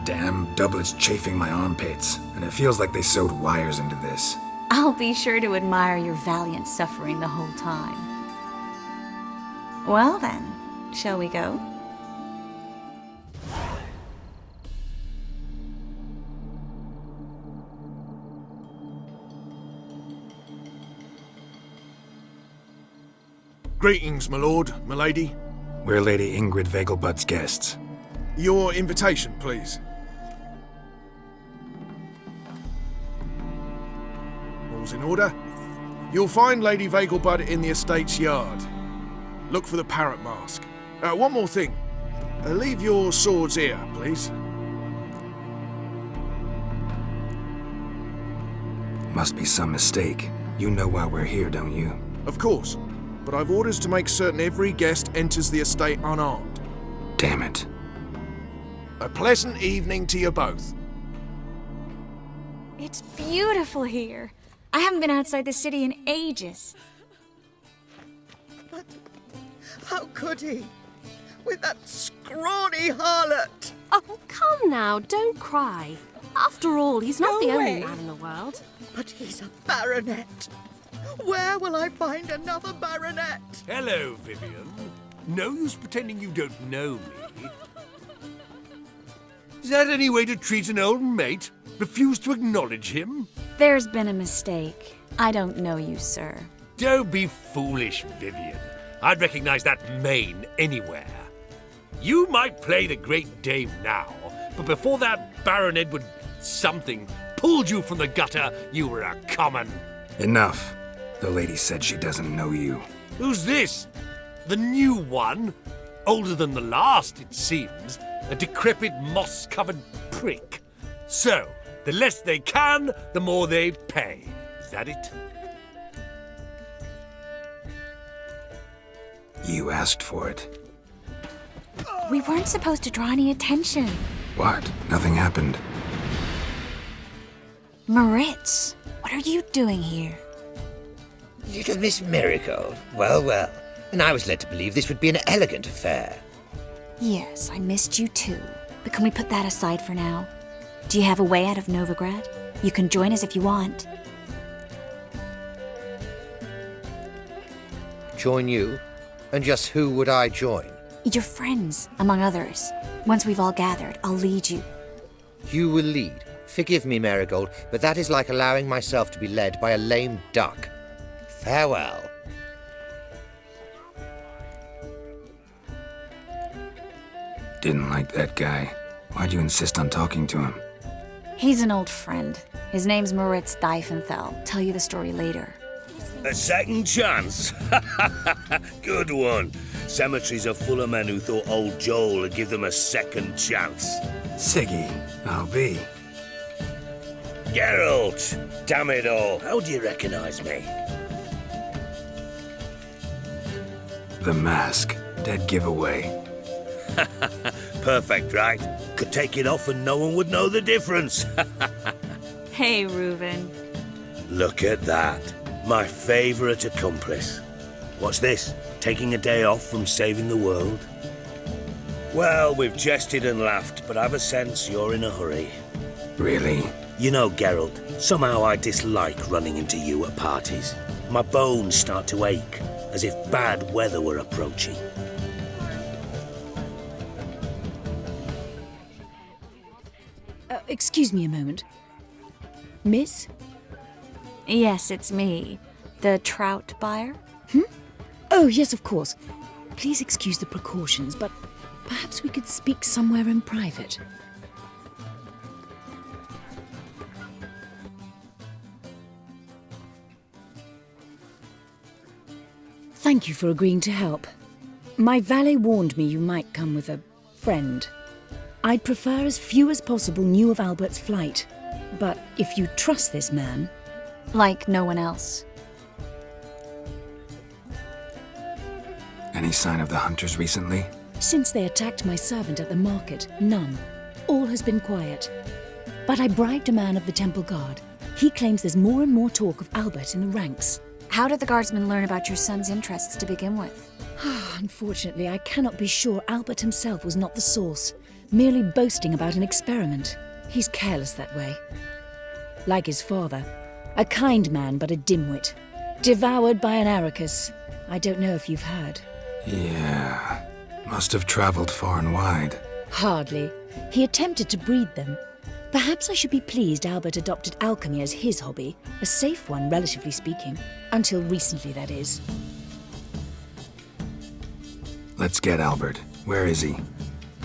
Damn doublet's chafing my armpits, and it feels like they sewed wires into this. I'll be sure to admire your valiant suffering the whole time. Well then, shall we go? Greetings, my lord, my lady. We're Lady Ingrid Vegelbud's guests. Your invitation, please. All's in order. You'll find Lady Vegelbud in the estate's yard. Look for the parrot mask. One more thing. Leave your swords here, please. Must be some mistake. You know why we're here, don't you? Of course. But I've orders to make certain every guest enters the estate unarmed. Damn it. A pleasant evening to you both. It's beautiful here. I haven't been outside the city in ages. But how could he? With that scrawny harlot! Oh, come now, don't cry. After all, he's not the only way. man in the world. But he's a baronet. Where will I find another baronet? Hello, Vivian. No use pretending you don't know me. Is that any way to treat an old mate? Refuse to acknowledge him? There's been a mistake. I don't know you, sir. Don't be foolish, Vivian. I'd recognize that mane anywhere. You might play the great dame now, but before that Baron Edward something pulled you from the gutter, you were a common... Enough. The lady said she doesn't know you. Who's this? The new one? Older than the last, it seems. A decrepit, moss-covered prick. So, the less they can, the more they pay. Is that it? You asked for it. We weren't supposed to draw any attention. What? Nothing happened. Moritz, what are you doing here? Little Miss Merigold. Well, well. And I was led to believe this would be an elegant affair. Yes, I missed you too. But can we put that aside for now? Do you have a way out of Novigrad? You can join us if you want. Join you? And just who would I join? Your friends, among others. Once we've all gathered, I'll lead you. You will lead. Forgive me, Merigold, but that is like allowing myself to be led by a lame duck. Farewell. Didn't like that guy. Why'd you insist on talking to him? He's an old friend. His name's Moritz Diefenthal. Tell you the story later. A second chance? Good one. Cemeteries are full of men who thought old Joel would give them a second chance. Siggy, I'll be. Geralt! Damn it all, how do you recognize me? The mask. Dead giveaway. Perfect, right? Could take it off and no one would know the difference. Hey, Reuben. Look at that. My favorite accomplice. What's this? Taking a day off from saving the world? Well, we've jested and laughed, but I've a sense you're in a hurry. Really? You know, Geralt, somehow I dislike running into you at parties. My bones start to ache, as if bad weather were approaching. Excuse me a moment. Miss? Yes, it's me. The trout buyer? Oh, yes, of course. Please excuse the precautions, but perhaps we could speak somewhere in private. Thank you for agreeing to help. My valet warned me you might come with a friend. I'd prefer as few as possible knew of Albert's flight. But if you trust this man... Like no one else. Any sign of the hunters recently? Since they attacked my servant at the market, none. All has been quiet. But I bribed a man of the Temple Guard. He claims there's more and more talk of Albert in the ranks. How did the guardsmen learn about your son's interests to begin with? Unfortunately, I cannot be sure Albert himself was not the source, merely boasting about an experiment. He's careless that way. Like his father, a kind man but a dimwit. Devoured by an Arrakis. I don't know if you've heard. Yeah, must have traveled far and wide. Hardly. He attempted to breed them. Perhaps I should be pleased Albert adopted alchemy as his hobby, a safe one, relatively speaking. Until recently, that is. Let's get Albert. Where is he?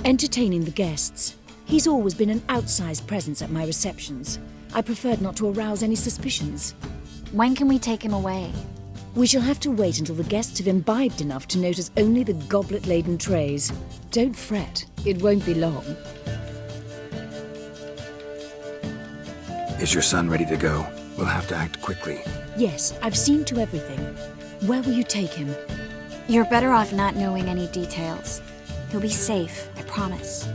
Entertaining the guests. He's always been an outsized presence at my receptions. I preferred not to arouse any suspicions. When can we take him away? We shall have to wait until the guests have imbibed enough to notice only the goblet-laden trays. Don't fret, it won't be long. Is your son ready to go? We'll have to act quickly. Yes, I've seen to everything. Where will you take him? You're better off not knowing any details. He'll be safe, I promise.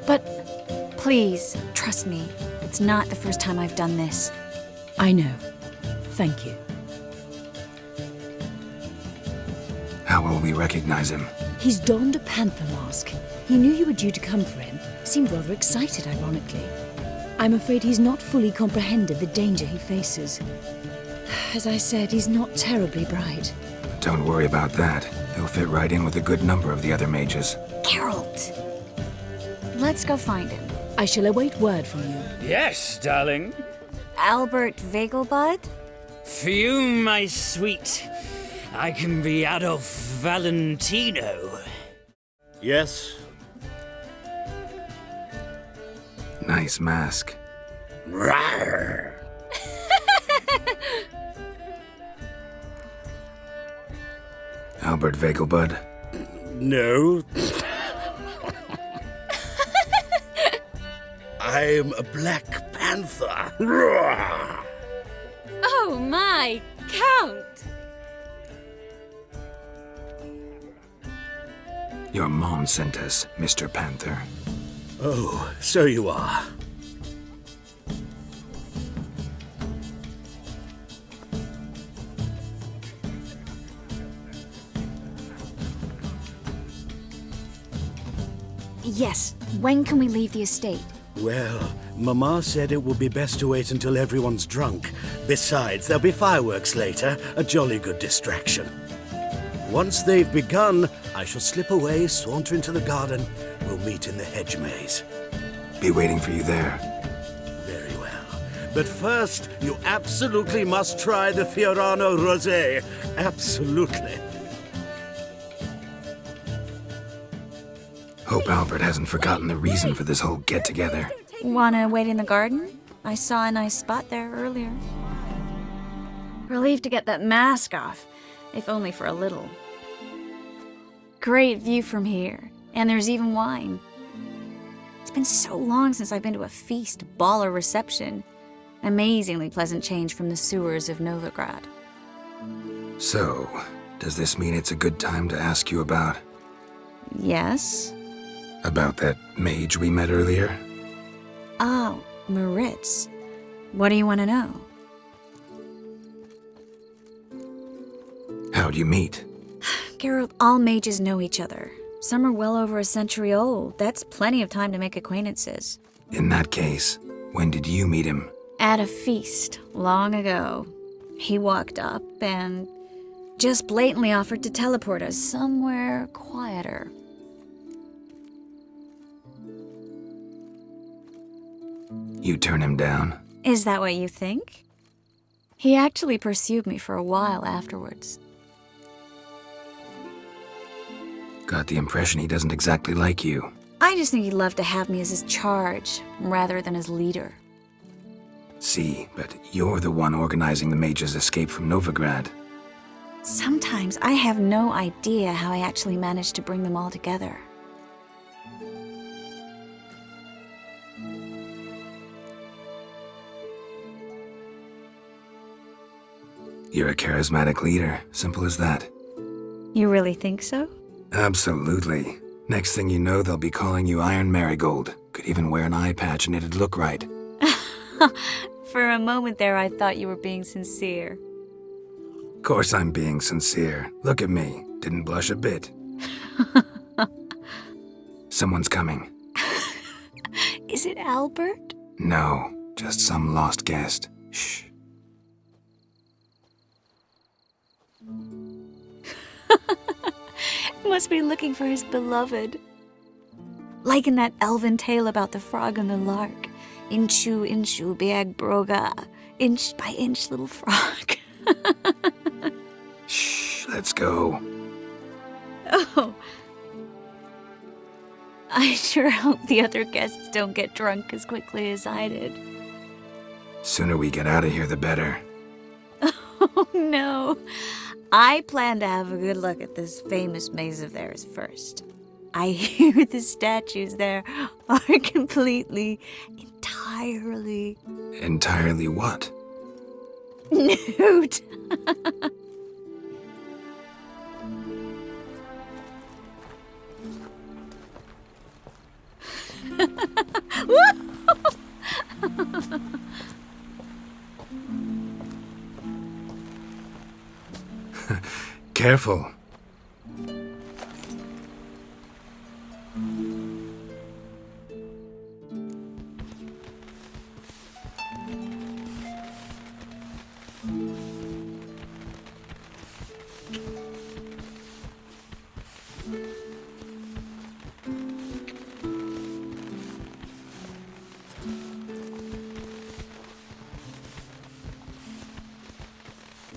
But... Please, trust me. It's not the first time I've done this. I know. Thank you. How will we recognize him? He's donned a panther mask. He knew you were due to come for him. Seemed rather excited, ironically. I'm afraid he's not fully comprehended the danger he faces. As I said, he's not terribly bright. Don't worry about that. He'll fit right in with a good number of the other mages. Geralt! Let's go find him. I shall await word from you. Yes, darling. Albert Vegelbud? Fume, my sweet. I can be Adolf Valentino. Yes? Nice mask. Rawr. Albert Vegelbud? No. I'm a Black Panther. Oh my, Count! Your mom sent us, Mr. Panther. Oh, so you are. Yes, when can we leave the estate? Well, Mama said it would be best to wait until everyone's drunk. Besides, there'll be fireworks later, a jolly good distraction. Once they've begun, I shall slip away, saunter into the garden. We'll meet in the hedge maze. Be waiting for you there. Very well. But first, you absolutely must try the Fiorano Rosé. Absolutely. Hope Albert hasn't forgotten the reason for this whole get-together. Wanna wait in the garden? I saw a nice spot there earlier. Relieved to get that mask off, if only for a little. Great view from here, and there's even wine. It's been so long since I've been to a feast, ball, or reception. Amazingly pleasant change from the sewers of Novigrad. So, does this mean it's a good time to ask you about... Yes? About that mage we met earlier? Oh, Moritz. What do you want to know? How'd you meet? Geralt, all mages know each other. Some are well over a century old. That's plenty of time to make acquaintances. In that case, when did you meet him? At a feast, long ago. He walked up and just blatantly offered to teleport us somewhere quieter. You turn him down? Is that what you think? He actually pursued me for a while afterwards. Got the impression he doesn't exactly like you. I just think he'd love to have me as his charge, rather than his leader. See, but you're the one organizing the mage's escape from Novigrad. Sometimes I have no idea how I actually managed to bring them all together. You're a charismatic leader, simple as that. You really think so? Absolutely. Next thing you know, they'll be calling you Iron Merigold. Could even wear an eye patch and it'd look right. For a moment there, I thought you were being sincere. Of course I'm being sincere. Look at me. Didn't blush a bit. Someone's coming. Is it Albert? No, just some lost guest. Shh. Must be looking for his beloved. Like in that elven tale about the frog and the lark. Inchu, inchu, biag broga. Inch by inch, little frog. Shh, let's go. Oh. I sure hope the other guests don't get drunk as quickly as I did. Sooner we get out of here, the better. Oh, no. I plan to have a good look at this famous maze of theirs first. I hear the statues there are completely, entirely... Entirely what? Nude. Careful.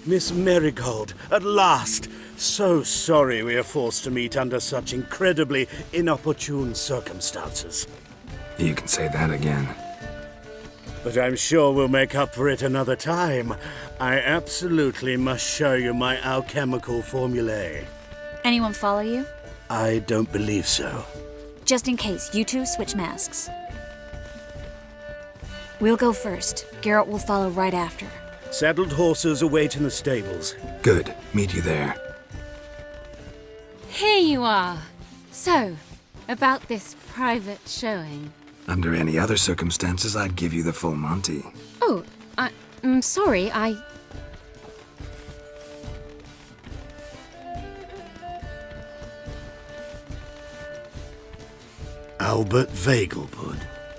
Miss Merigold, at last! So sorry we are forced to meet under such incredibly inopportune circumstances. You can say that again. But I'm sure we'll make up for it another time. I absolutely must show you my alchemical formulae. Anyone follow you? I don't believe so. Just in case, you two switch masks. We'll go first. Geralt will follow right after. Saddled horses await in the stables. Good. Meet you there. Here you are. So, about this private showing. Under any other circumstances, I'd give you the full Monty. Oh, I'm sorry, Albert Vegelbud.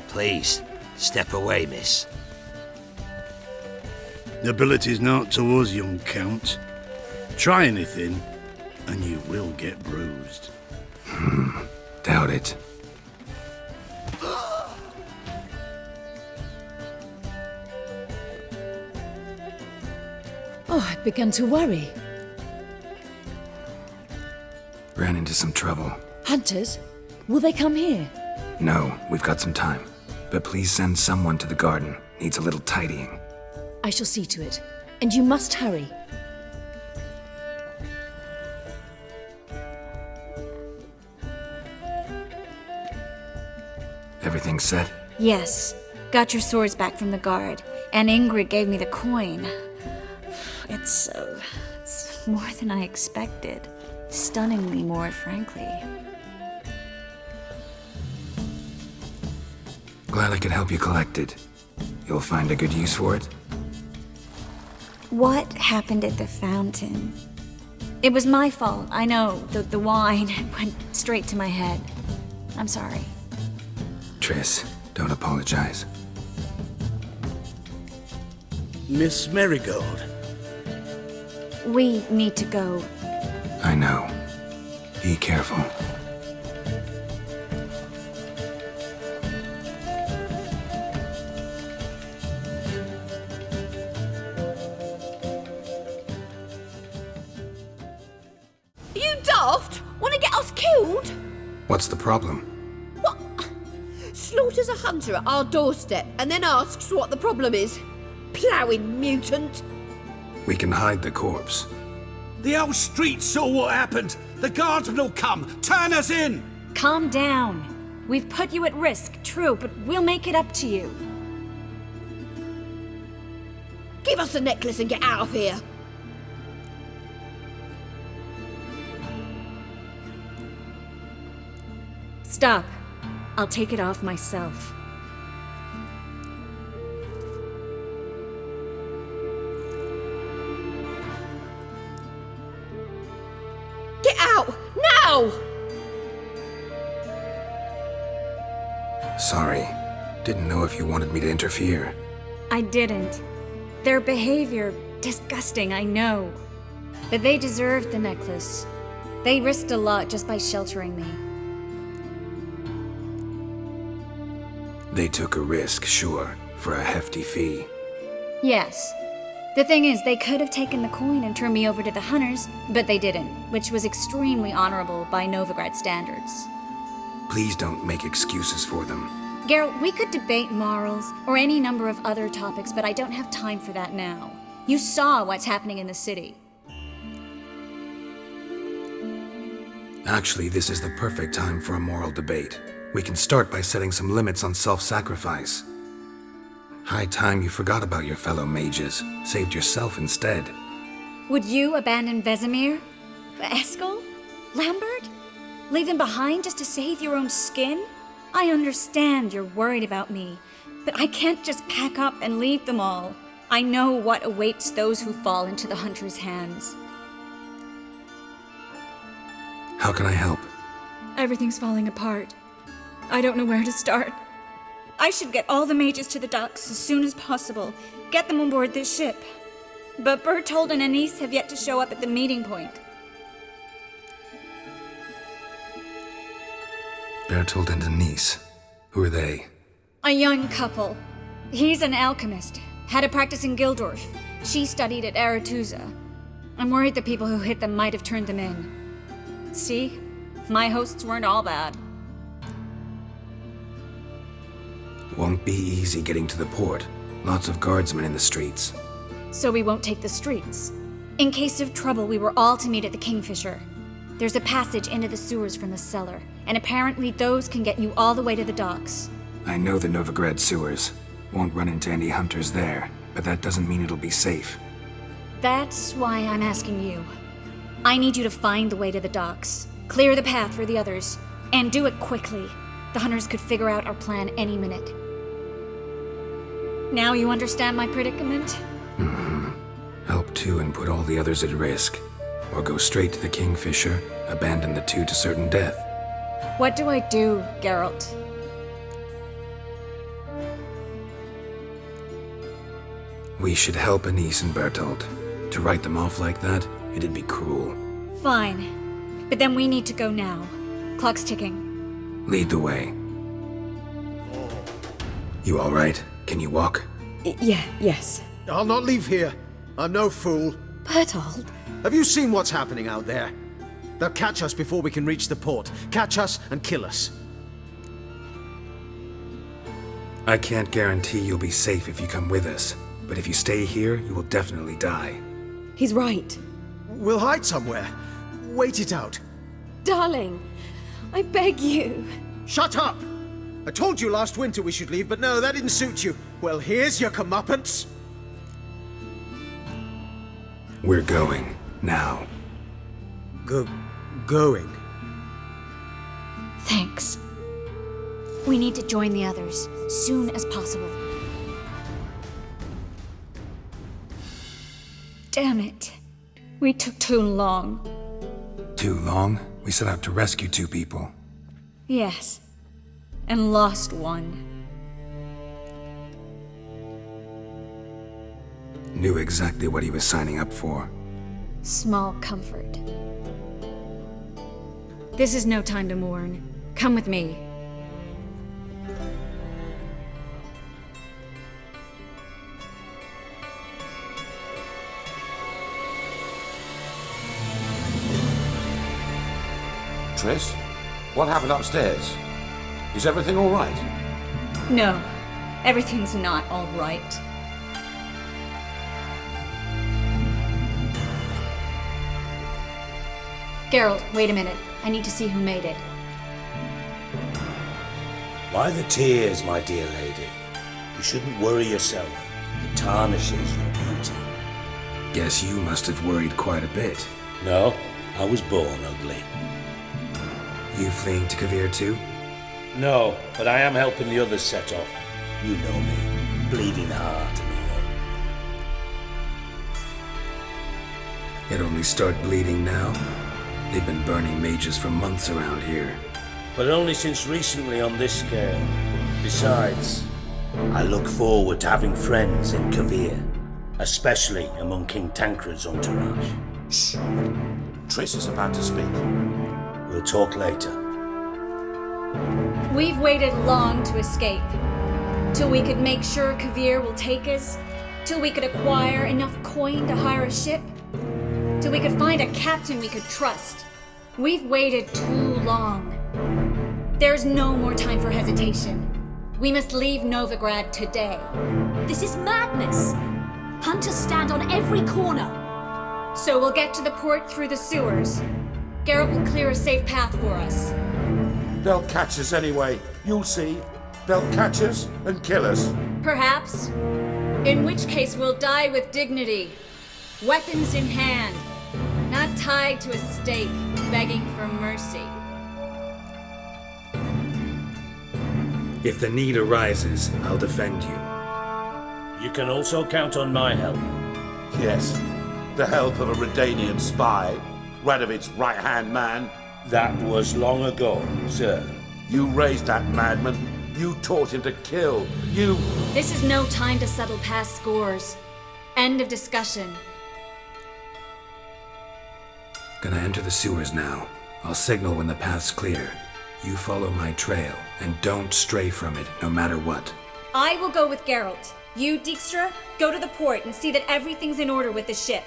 Please, step away, miss. Nobility's not to us, young count. Try anything, and you will get bruised. Doubt it. Oh, I'd begun to worry. Ran into some trouble. Hunters? Will they come here? No, we've got some time. But please send someone to the garden. Needs a little tidying. I shall see to it. And you must hurry. Everything set? Yes. Got your swords back from the guard. And Ingrid gave me the coin. It's more than I expected. Stunningly more, frankly. Glad I could help you collect it. You'll find a good use for it? What happened at the fountain? It was my fault, I know. The wine went straight to my head. I'm sorry. Triss, don't apologize. Miss Merigold. We need to go. I know. Be careful. Are you daft? Want to get us killed? What's the problem? What? Slaughters a hunter at our doorstep and then asks what the problem is. Ploughing mutant. We can hide the corpse. The whole street saw what happened. The guardsmen will come. Turn us in. Calm down. We've put you at risk, true, but we'll make it up to you. Give us a necklace and get out of here. Stop. I'll take it off myself. Get out! Now! Sorry. Didn't know if you wanted me to interfere. I didn't. Their behavior, disgusting, I know. But they deserved the necklace. They risked a lot just by sheltering me. They took a risk, sure, for a hefty fee. Yes. The thing is, they could have taken the coin and turned me over to the hunters, but they didn't, which was extremely honorable by Novigrad standards. Please don't make excuses for them. Geralt, we could debate morals, or any number of other topics, but I don't have time for that now. You saw what's happening in the city. Actually, this is the perfect time for a moral debate. We can start by setting some limits on self-sacrifice. High time you forgot about your fellow mages, saved yourself instead. Would you abandon Vesemir? Eskel? Lambert? Leave them behind just to save your own skin? I understand you're worried about me, but I can't just pack up and leave them all. I know what awaits those who fall into the hunter's hands. How can I help? Everything's falling apart. I don't know where to start. I should get all the mages to the docks as soon as possible. Get them on board this ship. But Bertold and Anise have yet to show up at the meeting point. Bertold and Anise. Who are they? A young couple. He's an alchemist. Had a practice in Gildorf. She studied at Aretuza. I'm worried the people who hit them might have turned them in. See? My hosts weren't all bad. Won't be easy getting to the port. Lots of guardsmen in the streets. So we won't take the streets. In case of trouble, we were all to meet at the Kingfisher. There's a passage into the sewers from the cellar, and apparently those can get you all the way to the docks. I know the Novigrad sewers. Won't run into any hunters there, but that doesn't mean it'll be safe. That's why I'm asking you. I need you to find the way to the docks, clear the path for the others, and do it quickly. The hunters could figure out our plan any minute. Now you understand my predicament? Help two and put all the others at risk. Or go straight to the Kingfisher, abandon the two to certain death. What do I do, Geralt? We should help Anise and Bertolt. To write them off like that, it'd be cruel. Fine. But then we need to go now. Clock's ticking. Lead the way. You alright? Can you walk? Yes. I'll not leave here. I'm no fool. Bertolt? Have you seen what's happening out there? They'll catch us before we can reach the port. Catch us and kill us. I can't guarantee you'll be safe if you come with us, but if you stay here, you will definitely die. He's right. We'll hide somewhere. Wait it out. Darling, I beg you. Shut up! I told you last winter we should leave, but no, that didn't suit you. Well, here's your comeuppance. We're going. Now. Going? Thanks. We need to join the others, soon as possible. Damn it. We took too long. Too long? We set out to rescue 2 people. Yes. And lost one. Knew exactly what he was signing up for. Small comfort. This is no time to mourn. Come with me. Triss, what happened upstairs? Is everything all right? No, everything's not all right. Geralt, wait a minute. I need to see who made it. Why the tears, my dear lady? You shouldn't worry yourself. It tarnishes your beauty. Guess you must have worried quite a bit. No, I was born ugly. You fleeing to Kavir too? No, but I am helping the others set off. You know me, bleeding heart and all. It only started bleeding now? They've been burning mages for months around here. But only since recently on this scale. Besides, I look forward to having friends in Kavir, especially among King Tancred's entourage. Shh. Triss is about to speak. We'll talk later. We've waited long to escape. Till we could make sure Kavir will take us. Till we could acquire enough coin to hire a ship. Till we could find a captain we could trust. We've waited too long. There's no more time for hesitation. We must leave Novigrad today. This is madness! Hunters stand on every corner. So we'll get to the port through the sewers. Geralt will clear a safe path for us. They'll catch us anyway. You'll see. They'll catch us and kill us. Perhaps. In which case we'll die with dignity. Weapons in hand. Not tied to a stake, begging for mercy. If the need arises, I'll defend you. You can also count on my help. Yes, the help of a Redanian spy, Radovid's right-hand man. That was long ago, sir. You raised that madman. You taught him to kill. You... This is no time to settle past scores. End of discussion. Gonna enter the sewers now. I'll signal when the path's clear. You follow my trail, and don't stray from it, no matter what. I will go with Geralt. You, Dijkstra, go to the port and see that everything's in order with the ship.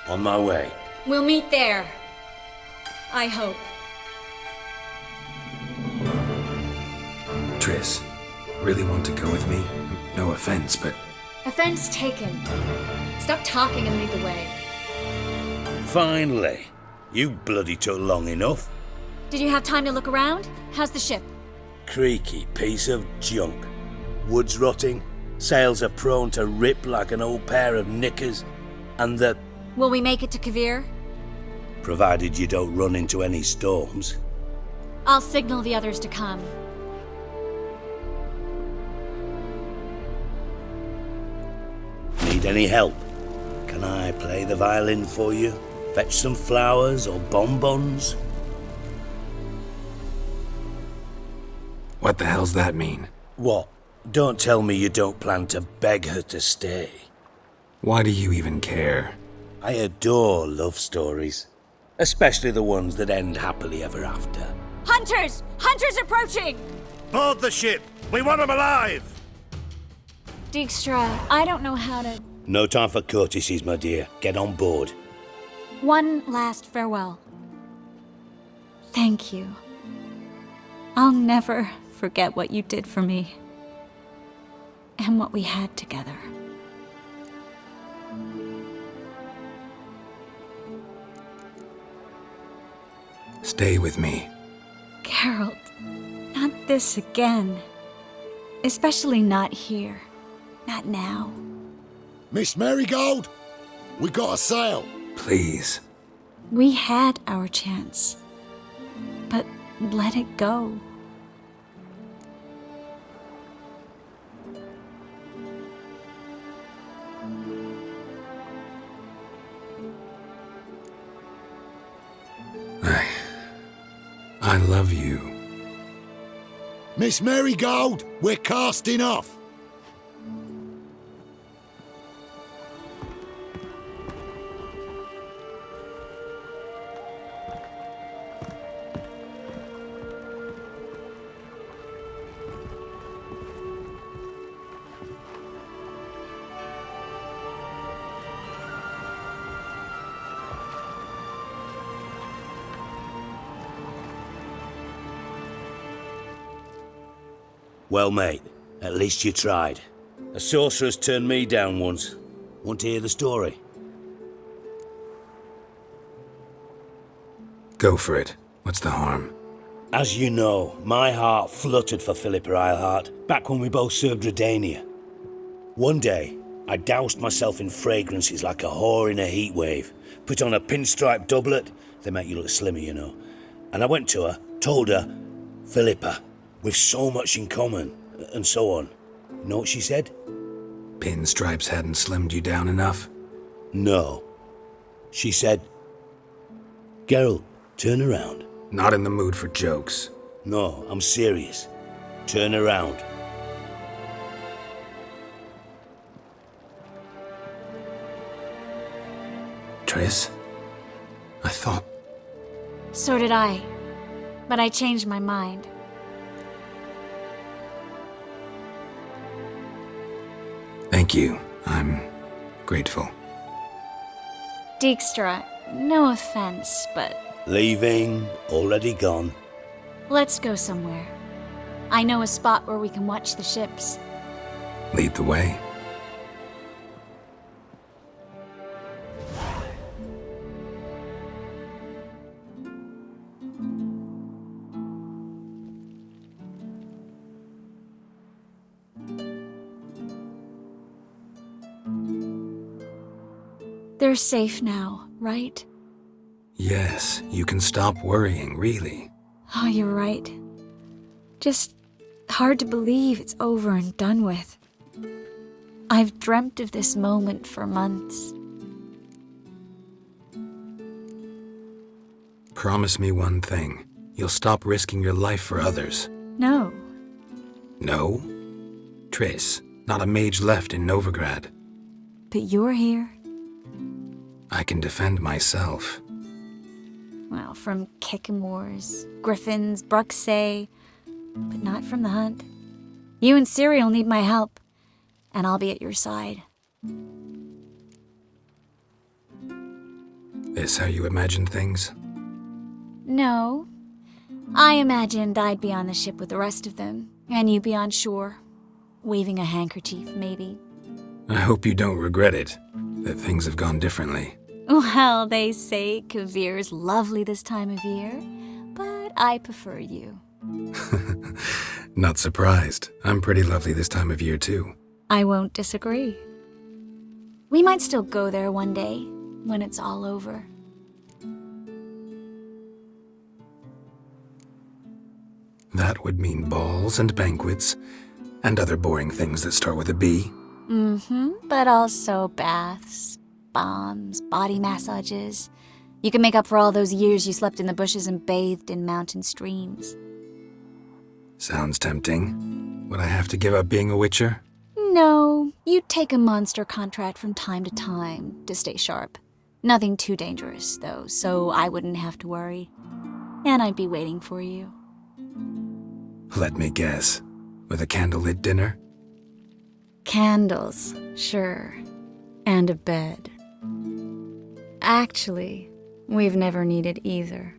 On my way. We'll meet there. I hope. Triss, really want to go with me? No offense, but... Offense taken. Stop talking and lead the way. Finally. You bloody took long enough. Did you have time to look around? How's the ship? Creaky piece of junk. Wood's rotting, sails are prone to rip like an old pair of knickers, and the... Will we make it to Kavir? Provided you don't run into any storms. I'll signal the others to come. Need any help? Can I play the violin for you? Fetch some flowers or bonbons? What the hell's that mean? What? Don't tell me you don't plan to beg her to stay. Why do you even care? I adore love stories. Especially the ones that end happily ever after. Hunters! Hunters approaching! Board the ship! We want them alive! Dijkstra, I don't know how to... No time for courtesies, my dear. Get on board. One last farewell. Thank you. I'll never forget what you did for me. And what we had together. Stay with me. Geralt, not this again. Especially not here. Not now. Miss Merigold, we got a sail. Please. We had our chance. But let it go. I love you. Miss Merigold, we're casting off. Well, mate, at least you tried. A sorcerer's turned me down once. Want to hear the story? Go for it. What's the harm? As you know, my heart fluttered for Philippa Eilhart back when we both served Redania. One day, I doused myself in fragrances like a whore in a heatwave, put on a pinstripe doublet, they make you look slimmer, you know, and I went to her, told her, Philippa, we've so much in common, and so on. You know what she said? Pinstripes hadn't slimmed you down enough? No. She said, Geralt, turn around. Not in the mood for jokes. No, I'm serious. Turn around. Triss? I thought... So did I. But I changed my mind. Thank you. I'm grateful. Dijkstra, no offense, but... Leaving, already gone. Let's go somewhere. I know a spot where we can watch the ships. Lead the way. They're safe now, right? Yes, you can stop worrying, really. Oh, you're right. Just hard to believe it's over and done with. I've dreamt of this moment for months. Promise me one thing. You'll stop risking your life for others. No. No? Triss, not a mage left in Novigrad. But you're here. I can defend myself. Well, from Kickamores, Griffins, Bruxay, but not from the hunt. You and Ciri'll need my help, and I'll be at your side. This how you imagined things? No. I imagined I'd be on the ship with the rest of them, and you'd be on shore, waving a handkerchief, maybe. I hope you don't regret it, that things have gone differently. Well, they say Kavir's lovely this time of year, but I prefer you. Not surprised. I'm pretty lovely this time of year, too. I won't disagree. We might still go there one day, when it's all over. That would mean balls and banquets, and other boring things that start with a B. But also baths, bombs, body massages. You can make up for all those years you slept in the bushes and bathed in mountain streams. Sounds tempting. Would I have to give up being a witcher? No, You'd take a monster contract from time to time to stay sharp. Nothing too dangerous, though, so I wouldn't have to worry. And I'd be waiting for you. Let me guess. With a candlelit dinner? Candles, sure. And a bed. Actually, we've never needed either.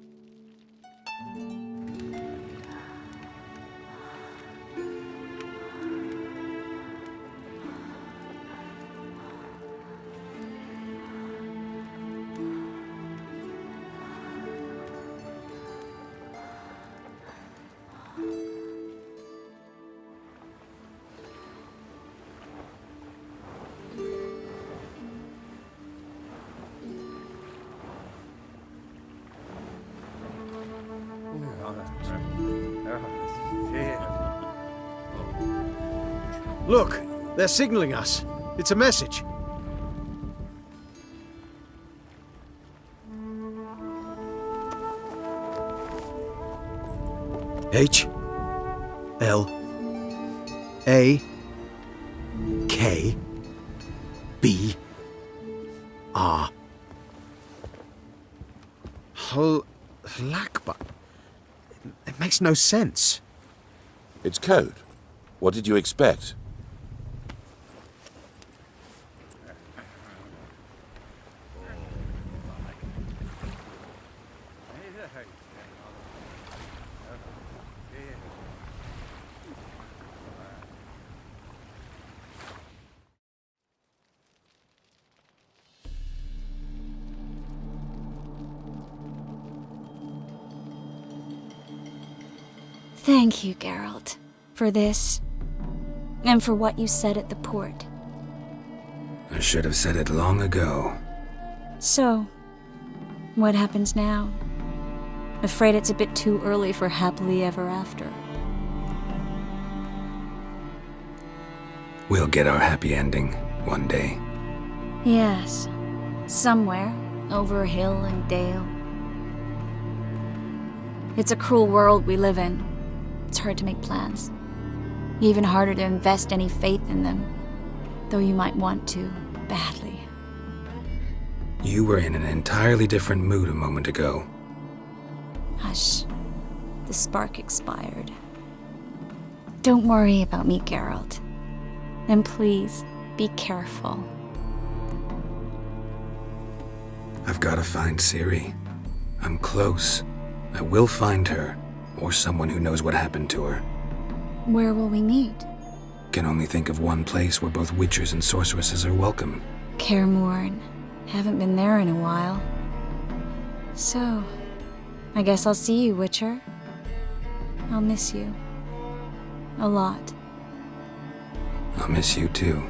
Look, they're signaling us. It's a message. H L A K B R Lakba. It makes no sense. It's code. What did you expect? Thank you, Geralt, for this, and for what you said at the port. I should have said it long ago. So, what happens now? Afraid it's a bit too early for happily ever after. We'll get our happy ending one day. Yes, somewhere, over hill and dale. It's a cruel world we live in. It's hard to make plans. Even harder to invest any faith in them, though you might want to, badly. You were in an entirely different mood a moment ago. Hush. The spark expired. Don't worry about me, Geralt. And please, be careful. I've got to find Ciri. I'm close. I will find her, or someone who knows what happened to her. Where will we meet? Can only think of one place where both witchers and sorceresses are welcome. Kaer Morhen. Haven't been there in a while. So, I guess I'll see you, Witcher. I'll miss you. A lot. I'll miss you too.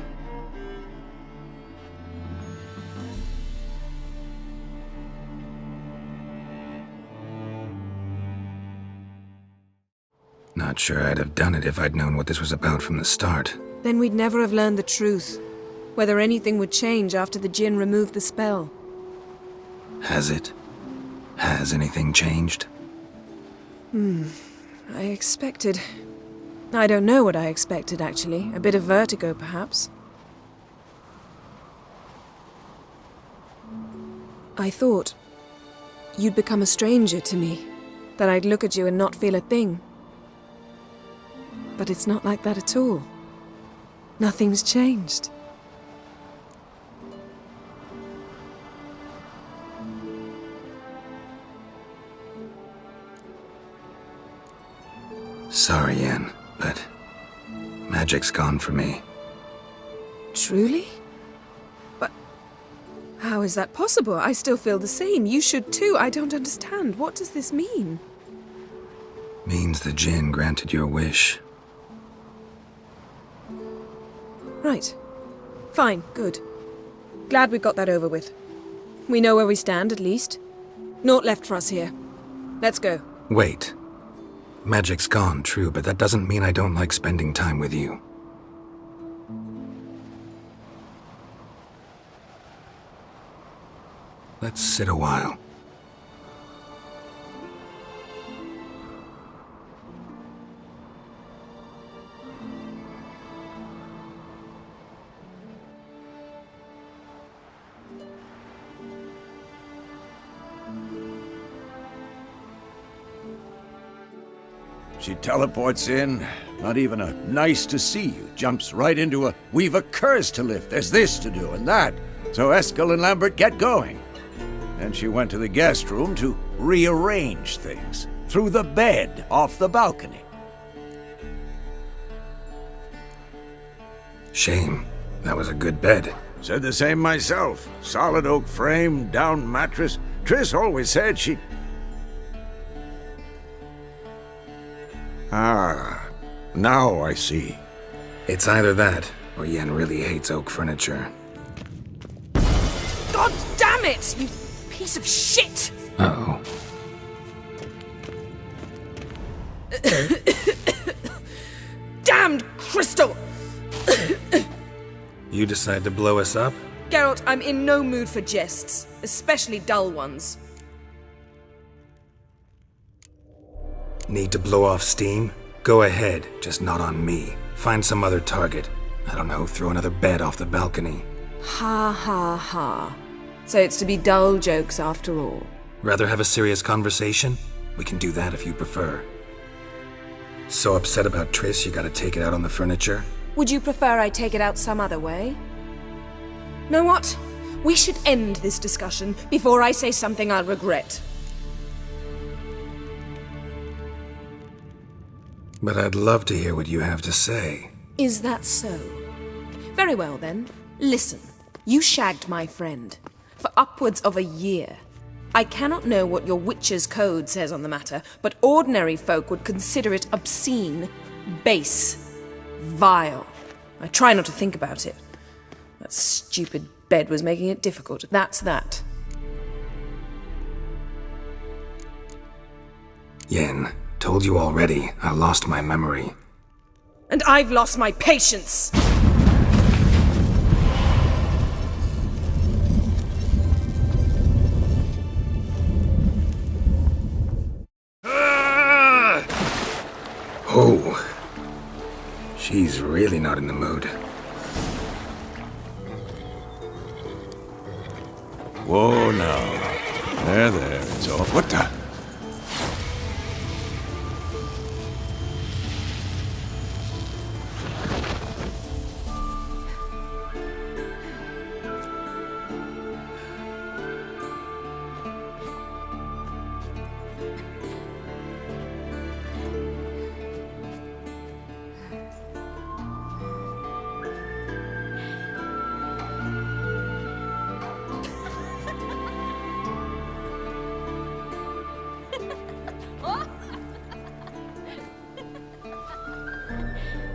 Not sure I'd have done it if I'd known what this was about from the start. Then we'd never have learned the truth. Whether anything would change after the Djinn removed the spell. Has it? Has anything changed? I expected... I don't know what I expected, actually. A bit of vertigo, perhaps. I thought you'd become a stranger to me. That I'd look at you and not feel a thing. But it's not like that at all. Nothing's changed. Sorry, Yen, but magic's gone for me. Truly? But how is that possible? I still feel the same. You should too. I don't understand. What does this mean? Means the Djinn granted your wish. Right. Fine, good. Glad we got that over with. We know where we stand, at least. Naught left for us here. Let's go. Wait. Magic's gone, true, but that doesn't mean I don't like spending time with you. Let's sit a while. She teleports in, not even a nice to see you, jumps right into a we've a curse to lift, there's this to do and that. So Eskel and Lambert get going. Then she went to the guest room to rearrange things. Threw the bed off the balcony. Shame. That was a good bed. Said the same myself. Solid oak frame, down mattress. Triss always said she'd... Ah, now I see. It's either that, or Yen really hates oak furniture. God damn it, you piece of shit! Uh-oh. Damned crystal! You decide to blow us up? Geralt, I'm in no mood for jests, especially dull ones. Need to blow off steam? Go ahead, just not on me. Find some other target. I don't know, throw another bed off the balcony. Ha ha ha. So it's to be dull jokes after all. Rather have a serious conversation? We can do that if you prefer. So upset about Triss, you gotta take it out on the furniture? Would you prefer I take it out some other way? Know what? We should end this discussion before I say something I'll regret. But I'd love to hear what you have to say. Is that so? Very well then. Listen, you shagged my friend for upwards of a year. I cannot know what your witch's code says on the matter, but ordinary folk would consider it obscene, base, vile. I try not to think about it. That stupid bed was making it difficult. That's that. Yen, told you already, I lost my memory. And I've lost my patience! Oh. She's really not in the mood. Whoa now. There, it's all... What the...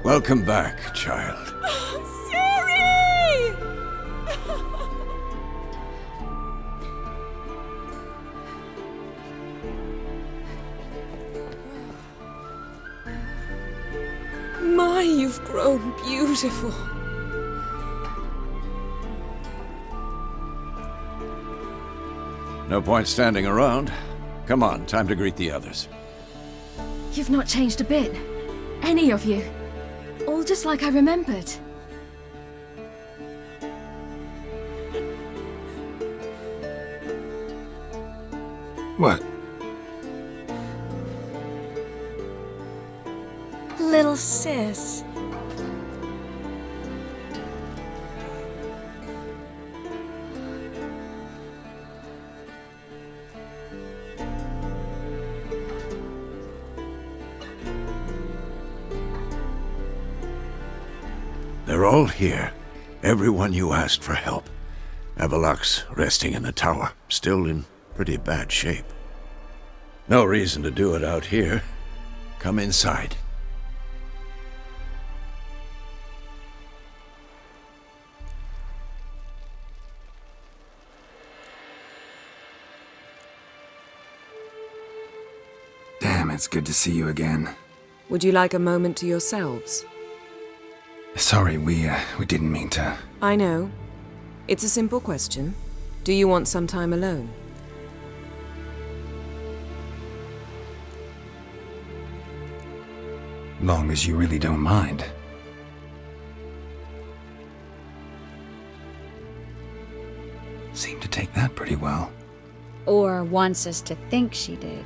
Welcome back, child. Siri! My, you've grown beautiful. No point standing around. Come on, time to greet the others. You've not changed a bit. Any of you. All just like I remembered. What? Little sis. They're all here. Everyone you asked for help. Avalok's resting in the tower, still in pretty bad shape. No reason to do it out here. Come inside. Damn, it's good to see you again. Would you like a moment to yourselves? Sorry, we didn't mean to. I know. It's a simple question. Do you want some time alone? Long as you really don't mind. Seemed to take that pretty well. Or wants us to think she did.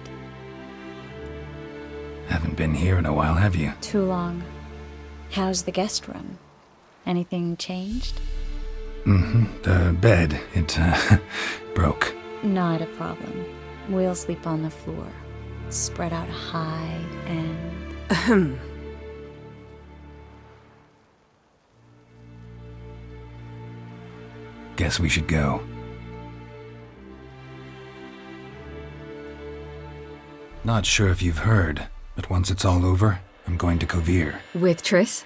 Haven't been here in a while, have you? Too long. How's the guest room? Anything changed? The bed, it broke. Not a problem. We'll sleep on the floor. Spread out a hide and... Guess we should go. Not sure if you've heard, but once it's all over, I'm going to Kovir. With Triss?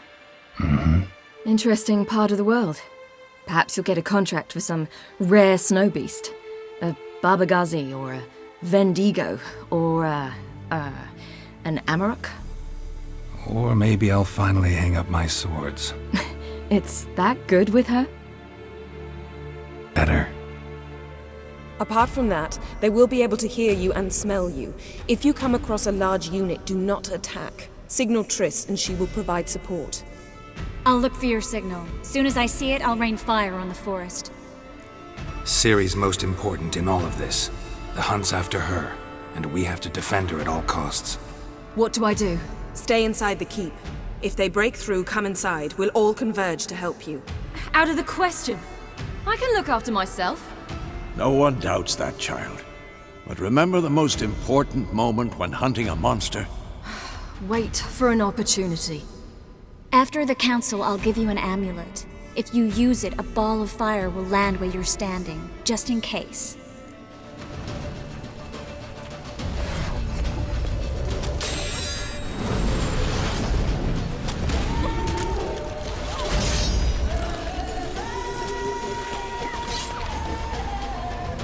Interesting part of the world. Perhaps you'll get a contract for some rare snow beast. A Babagazi or a Vendigo or an Amarok. Or maybe I'll finally hang up my swords. It's that good with her? Better. Apart from that, they will be able to hear you and smell you. If you come across a large unit, do not attack. Signal Triss and she will provide support. I'll look for your signal. Soon as I see it, I'll rain fire on the forest. Ciri's most important in all of this. The hunt's after her, and we have to defend her at all costs. What do I do? Stay inside the keep. If they break through, come inside. We'll all converge to help you. Out of the question. I can look after myself. No one doubts that, child. But remember the most important moment when hunting a monster? Wait for an opportunity. After the council, I'll give you an amulet. If you use it, a ball of fire will land where you're standing, just in case.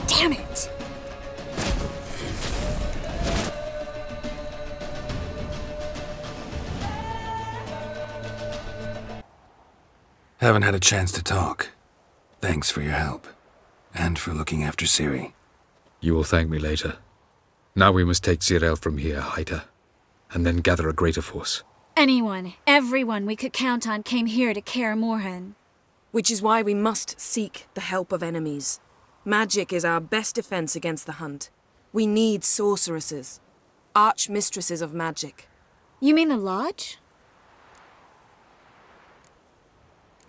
Damn it! Haven't had a chance to talk. Thanks for your help. And for looking after Ciri. You will thank me later. Now we must take Zireael from here, Haida, and then gather a greater force. Anyone, everyone we could count on came here to Kaer Morhen. Which is why we must seek the help of enemies. Magic is our best defense against the hunt. We need sorceresses. Archmistresses of magic. You mean the Lodge?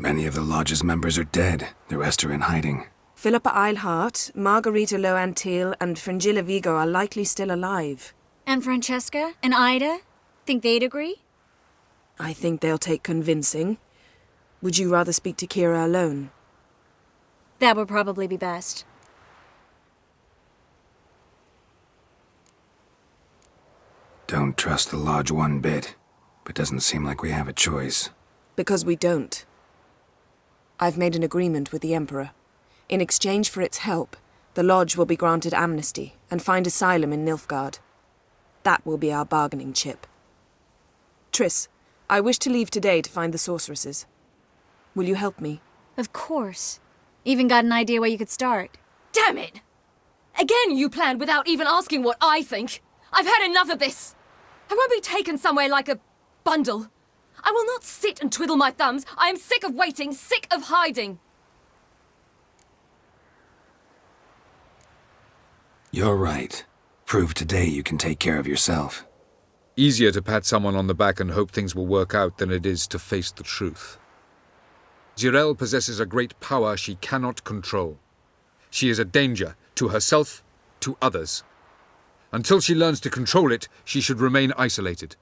Many of the Lodge's members are dead. The rest are in hiding. Philippa Eilhart, Margarita Loantil, and Fringilla Vigo are likely still alive. And Francesca? And Ida? Think they'd agree? I think they'll take convincing. Would you rather speak to Kira alone? That would probably be best. Don't trust the Lodge one bit, but doesn't seem like we have a choice. Because we don't. I've made an agreement with the Emperor. In exchange for its help, the Lodge will be granted amnesty and find asylum in Nilfgaard. That will be our bargaining chip. Triss, I wish to leave today to find the sorceresses. Will you help me? Of course. Even got an idea where you could start. Damn it! Again you planned without even asking what I think. I've had enough of this. I won't be taken somewhere like a bundle. I will not sit and twiddle my thumbs. I am sick of waiting, sick of hiding. You're right. Prove today you can take care of yourself. Easier to pat someone on the back and hope things will work out than it is to face the truth. Zireael possesses a great power she cannot control. She is a danger to herself, to others. Until she learns to control it, she should remain isolated.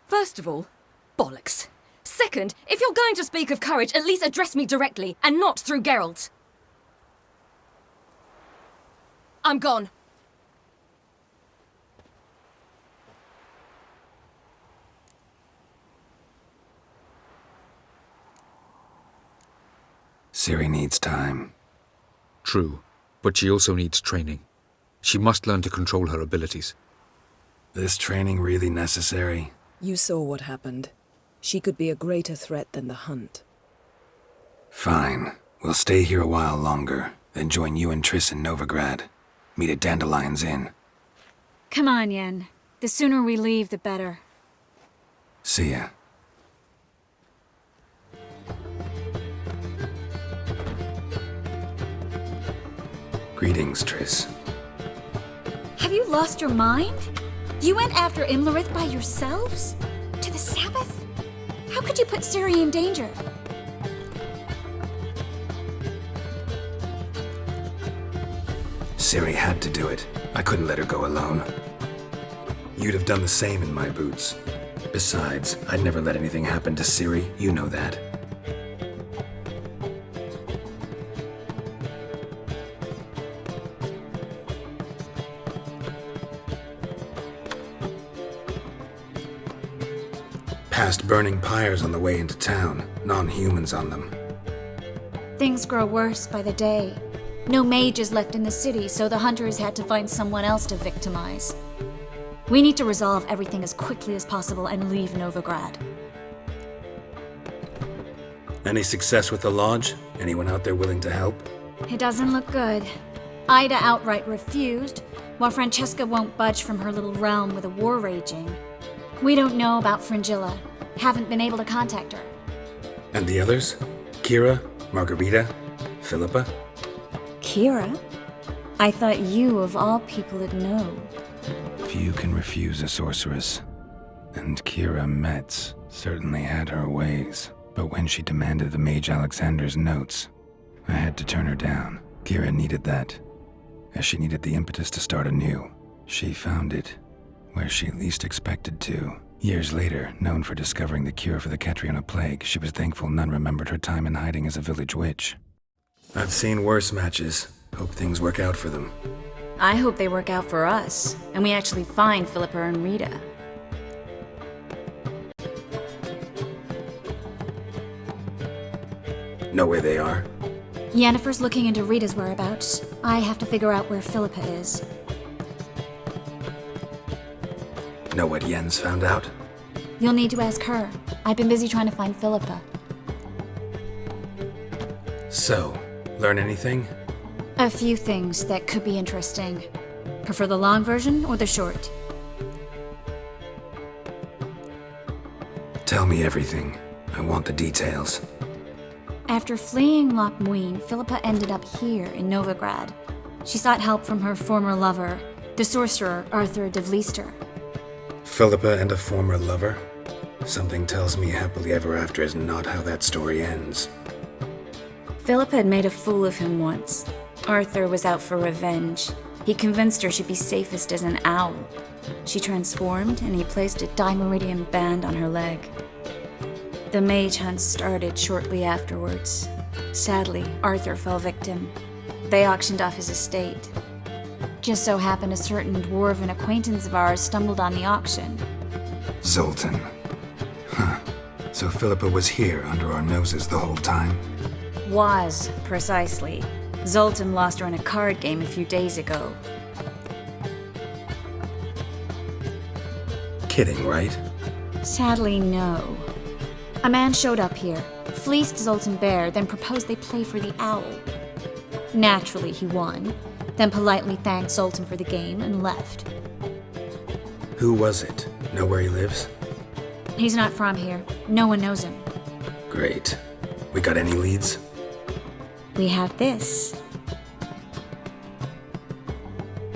First of all, bollocks. Second, if you're going to speak of courage, at least address me directly, and not through Geralt. I'm gone. Ciri needs time. True, but she also needs training. She must learn to control her abilities. This training really necessary? You saw what happened. She could be a greater threat than the hunt. Fine. We'll stay here a while longer, then join you and Triss in Novigrad. Meet at Dandelion's Inn. Come on, Yen. The sooner we leave, the better. See ya. Greetings, Triss. Have you lost your mind? You went after Imlerith by yourselves? To the Sabbath? How could you put Ciri in danger? Ciri had to do it. I couldn't let her go alone. You'd have done the same in my boots. Besides, I'd never let anything happen to Ciri, you know that. Past burning pyres on the way into town, non-humans on them. Things grow worse by the day. No mages left in the city, so the hunters had to find someone else to victimize. We need to resolve everything as quickly as possible and leave Novigrad. Any success with the lodge? Anyone out there willing to help? It doesn't look good. Ida outright refused, while Francesca won't budge from her little realm with a war raging. We don't know about Fringilla. Haven't been able to contact her. And the others? Kira? Margarita? Philippa? Kira? I thought you, of all people, would know. Few can refuse a sorceress. And Kira Metz certainly had her ways. But when she demanded the Mage Alexander's notes, I had to turn her down. Kira needed that, as she needed the impetus to start anew. She found it where she least expected to. Years later, known for discovering the cure for the Catriona plague, she was thankful none remembered her time in hiding as a village witch. I've seen worse matches. Hope things work out for them. I hope they work out for us, and we actually find Philippa and Rita. Know where they are? Yennefer's looking into Rita's whereabouts. I have to figure out where Philippa is. Know what Yen's found out? You'll need to ask her. I've been busy trying to find Philippa. So, learn anything? A few things that could be interesting. Prefer the long version or the short? Tell me everything. I want the details. After fleeing Loch Muin, Philippa ended up here in Novigrad. She sought help from her former lover, the sorcerer Arthur de Vlister. Philippa and a former lover? Something tells me happily ever after is not how that story ends. Philippa had made a fool of him once. Arthur was out for revenge. He convinced her she'd be safest as an owl. She transformed, and he placed a Dimeridian band on her leg. The mage hunt started shortly afterwards. Sadly, Arthur fell victim. They auctioned off his estate. Just so happened a certain dwarven acquaintance of ours stumbled on the auction. Zoltan. Huh. So Philippa was here under our noses the whole time? Was, precisely. Zoltan lost her in a card game a few days ago. Kidding, right? Sadly, no. A man showed up here, fleeced Zoltan bare, then proposed they play for the owl. Naturally, he won, then politely thanked Zoltan for the game and left. Who was it? Know where he lives? He's not from here. No one knows him. Great. We got any leads? We have this.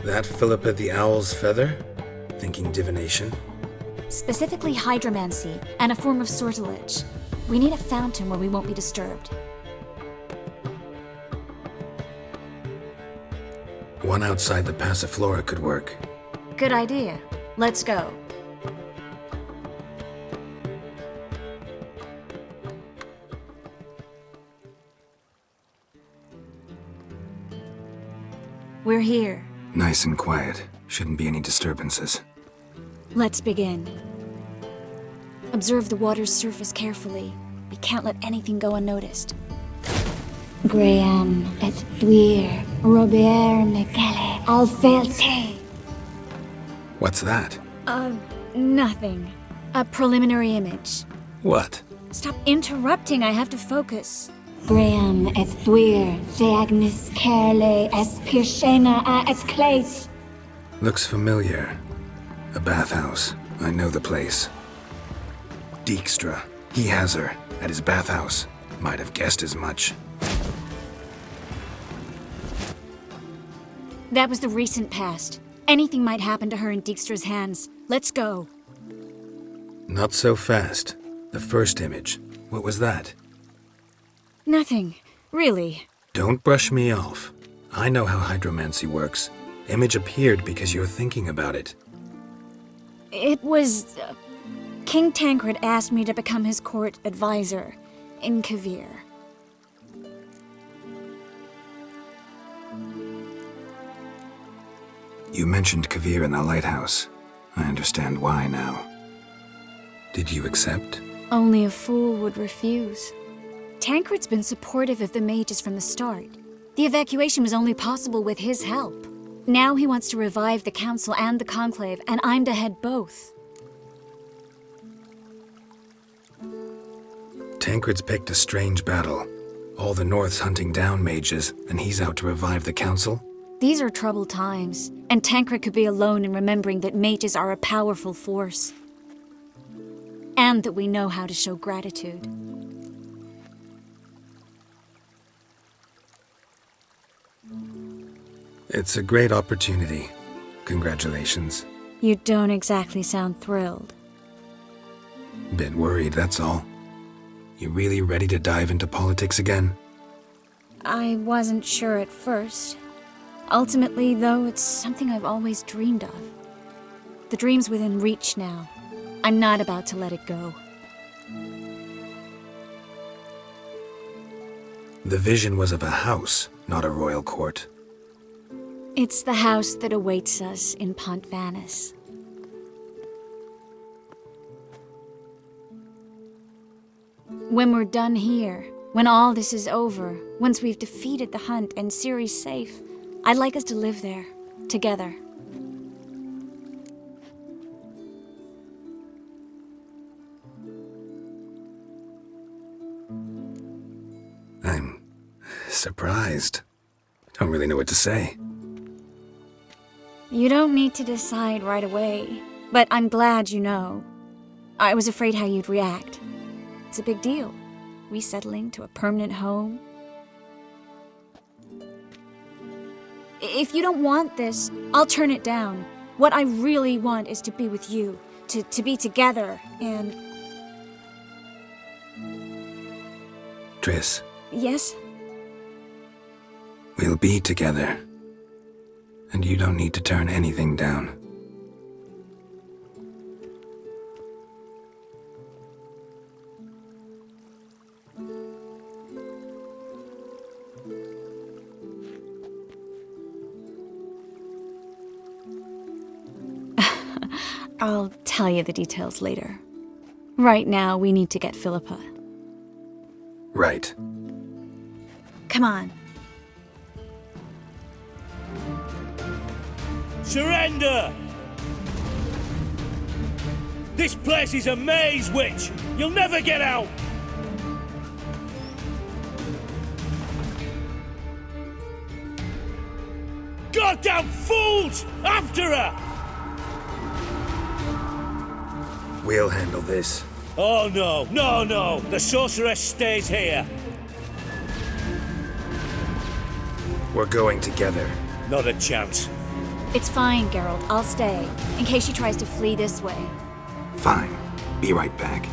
That Philippa the Owl's feather? Thinking divination? Specifically hydromancy and a form of sortilege. We need a fountain where we won't be disturbed. One outside the Passiflora could work. Good idea. Let's go. We're here. Nice and quiet. Shouldn't be any disturbances. Let's begin. Observe the water's surface carefully. We can't let anything go unnoticed. Graham et Dwyer, Robert McAllicher, Alfelte. What's that? Nothing. A preliminary image. What? Stop interrupting, I have to focus. Graham et Dwyer, de Agnes Kerle, es Pirshena a et Clates. Looks familiar. A bathhouse. I know the place. Dijkstra. He has her. At his bathhouse. Might have guessed as much. That was the recent past. Anything might happen to her in Dijkstra's hands. Let's go. Not so fast. The first image. What was that? Nothing. Really. Don't brush me off. I know how hydromancy works. Image appeared because you're thinking about it. It was... King Tancred asked me to become his court advisor in Kavir. You mentioned Kavir in the lighthouse. I understand why now. Did you accept? Only a fool would refuse. Tancred's been supportive of the mages from the start. The evacuation was only possible with his help. Now he wants to revive the Council and the Conclave, and I'm to head both. Tancred's picked a strange battle. All the North's hunting down mages, and he's out to revive the Council? These are troubled times, and Tancred could be alone in remembering that mages are a powerful force. And that we know how to show gratitude. It's a great opportunity. Congratulations. You don't exactly sound thrilled. Bit worried, that's all. You really ready to dive into politics again? I wasn't sure at first. Ultimately, though, it's something I've always dreamed of. The dream's within reach now. I'm not about to let it go. The vision was of a house, not a royal court. It's the house that awaits us in Pont Vanis. When we're done here, when all this is over, once we've defeated the hunt and Ciri's safe, I'd like us to live there, together. I'm surprised. Don't really know what to say. You don't need to decide right away, but I'm glad you know. I was afraid how you'd react. It's a big deal. We settling to a permanent home. If you don't want this, I'll turn it down. What I really want is to be with you, to be together, and... Triss, Yes? we'll be together. And you don't need to turn anything down. I'll tell you the details later. Right now, we need to get Philippa. Right. Come on. Surrender! This place is a maze, witch! You'll never get out! Goddamn fools! After her! We'll handle this. Oh no, no, no! The sorceress stays here! We're going together. Not a chance. It's fine, Geralt. I'll stay, in case she tries to flee this way. Fine. Be right back.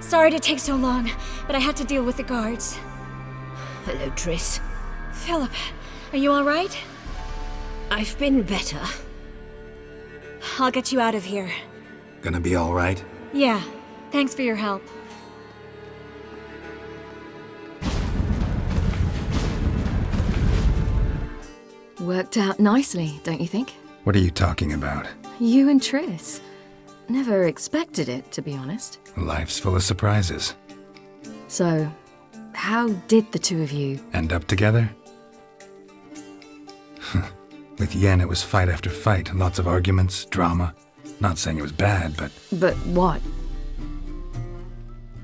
Sorry to take so long, but I had to deal with the guards. Hello, Triss. Philip, are you all right? I've been better. I'll get you out of here. Gonna be all right? Yeah, thanks for your help. Worked out nicely, don't you think? What are you talking about? You and Triss. Never expected it, to be honest. Life's full of surprises. So, how did the two of you... End up together? With Yen, it was fight after fight, lots of arguments, drama. Not saying it was bad, but... But what?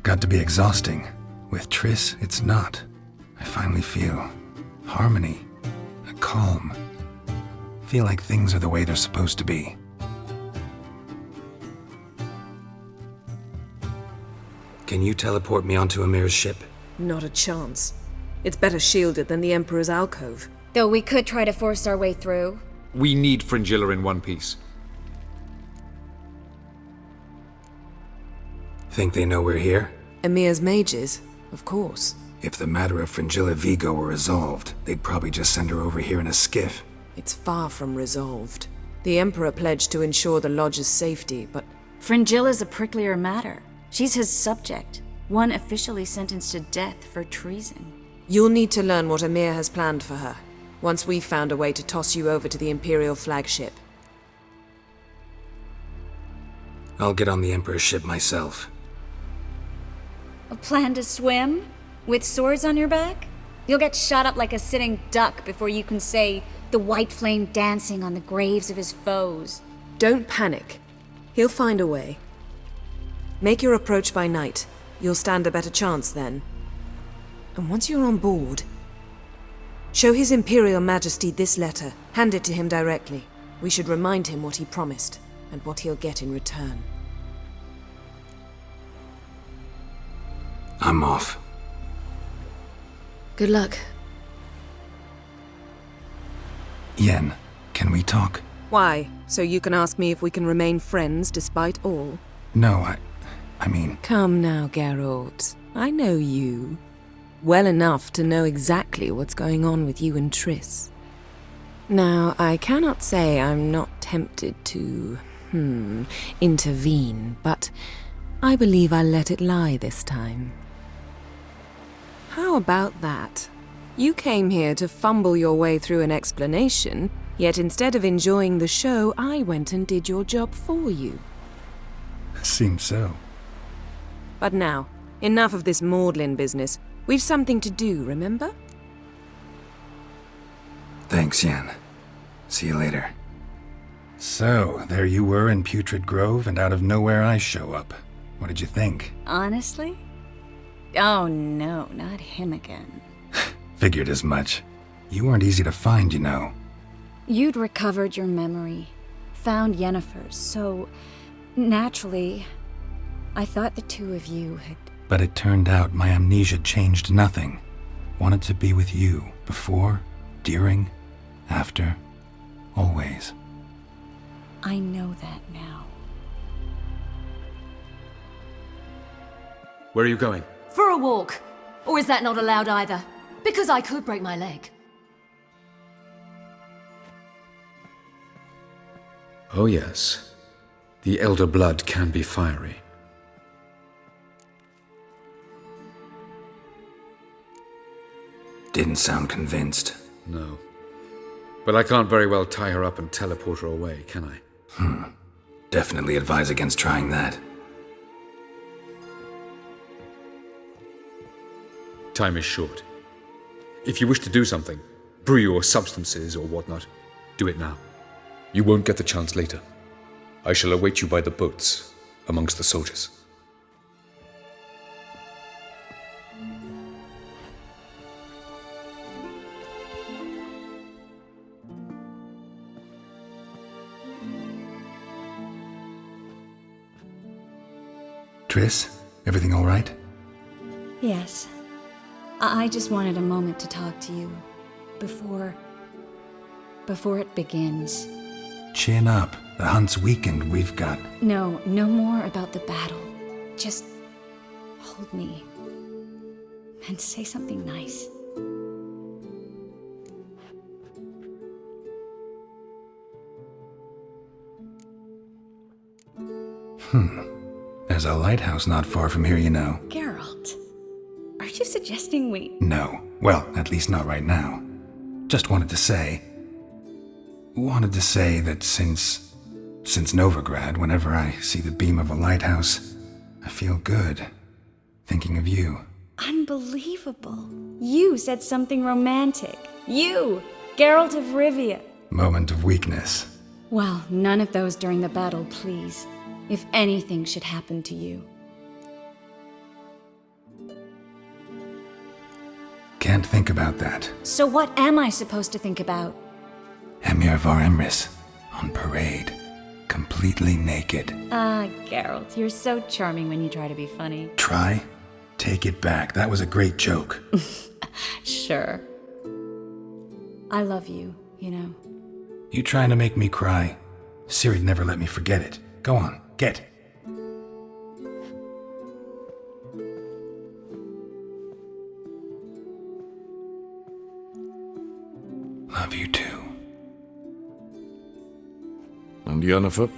Got to be exhausting. With Triss, it's not. I finally feel harmony, a calm. Feel like things are the way they're supposed to be. Can you teleport me onto Amir's ship? Not a chance. It's better shielded than the Emperor's alcove. Though we could try to force our way through. We need Fringilla in one piece. Think they know we're here? Amir's mages, of course. If the matter of Fringilla Vigo were resolved, they'd probably just send her over here in a skiff. It's far from resolved. The Emperor pledged to ensure the Lodge's safety, but... Fringilla's a pricklier matter. She's his subject, one officially sentenced to death for treason. You'll need to learn what Amir has planned for her, once we've found a way to toss you over to the Imperial flagship. I'll get on the Emperor's ship myself. A plan to swim? With swords on your back? You'll get shot up like a sitting duck before you can say the white flame dancing on the graves of his foes. Don't panic. He'll find a way. Make your approach by night. You'll stand a better chance then. And once you're on board, show His Imperial Majesty this letter. Hand it to him directly. We should remind him what he promised, and what he'll get in return. I'm off. Good luck. Yen, can we talk? Why? So you can ask me if we can remain friends despite all? No, I mean... Come now, Geralt. I know you. Well enough to know exactly what's going on with you and Triss. Now, I cannot say I'm not tempted to, intervene, but I believe I'll let it lie this time. How about that? You came here to fumble your way through an explanation, yet instead of enjoying the show, I went and did your job for you. Seems so. But now, enough of this maudlin business. We've something to do, remember? Thanks, Yen. See you later. So, there you were in Putrid Grove, and out of nowhere I show up. What did you think? Honestly? Oh no, not him again. Figured as much. You weren't easy to find, you know. You'd recovered your memory, found Yennefer's, so naturally, I thought the two of you had... But it turned out my amnesia changed nothing. Wanted to be with you, before, during, after, always. I know that now. Where are you going? For a walk. Or is that not allowed either? Because I could break my leg. Oh yes. The elder blood can be fiery. Didn't sound convinced. No. But I can't very well tie her up and teleport her away, can I? Definitely advise against trying that. Time is short. If you wish to do something, brew your substances or whatnot, do it now. You won't get the chance later. I shall await you by the boats, amongst the soldiers. Triss, everything all right? Yes. I just wanted a moment to talk to you. Before it begins. Chin up. The hunt's weakened. We've got... No more about the battle. Just hold me. And say something nice. There's a lighthouse not far from here, you know. Geralt, are you suggesting we... No. Well, at least not right now. Just wanted to say that since Novigrad, whenever I see the beam of a lighthouse, I feel good. Thinking of you. Unbelievable. You said something romantic. You, Geralt of Rivia. Moment of weakness. Well, none of those during the battle, please. If anything should happen to you. Can't think about that. So what am I supposed to think about? Emir Var Emrys, on parade, completely naked. Ah, Geralt, you're so charming when you try to be funny. Try? Take it back. That was a great joke. Sure. I love you, you know. You trying to make me cry? Ciri'd never let me forget it. Go on, get. Love you too. And Yennefer?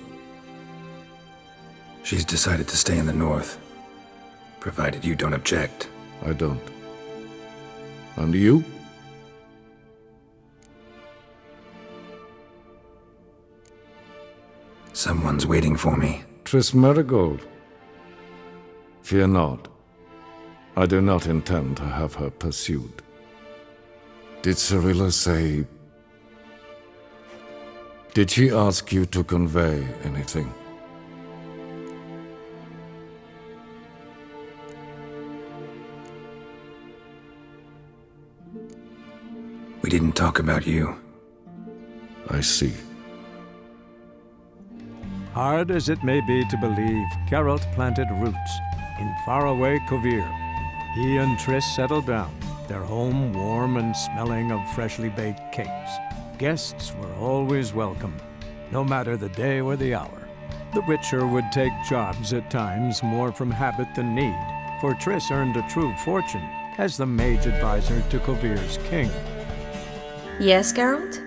She's decided to stay in the north. Provided you don't object. I don't. And you? Someone's waiting for me. Triss Merigold. Fear not. I do not intend to have her pursued. Did Cirilla say... Did she ask you to convey anything? We didn't talk about you. I see. Hard as it may be to believe, Geralt planted roots in faraway Kovir. He and Triss settled down, their home warm and smelling of freshly baked cakes. Guests were always welcome, no matter the day or the hour. The Witcher would take jobs at times more from habit than need, for Triss earned a true fortune as the mage advisor to Kovir's king. Yes, Geralt?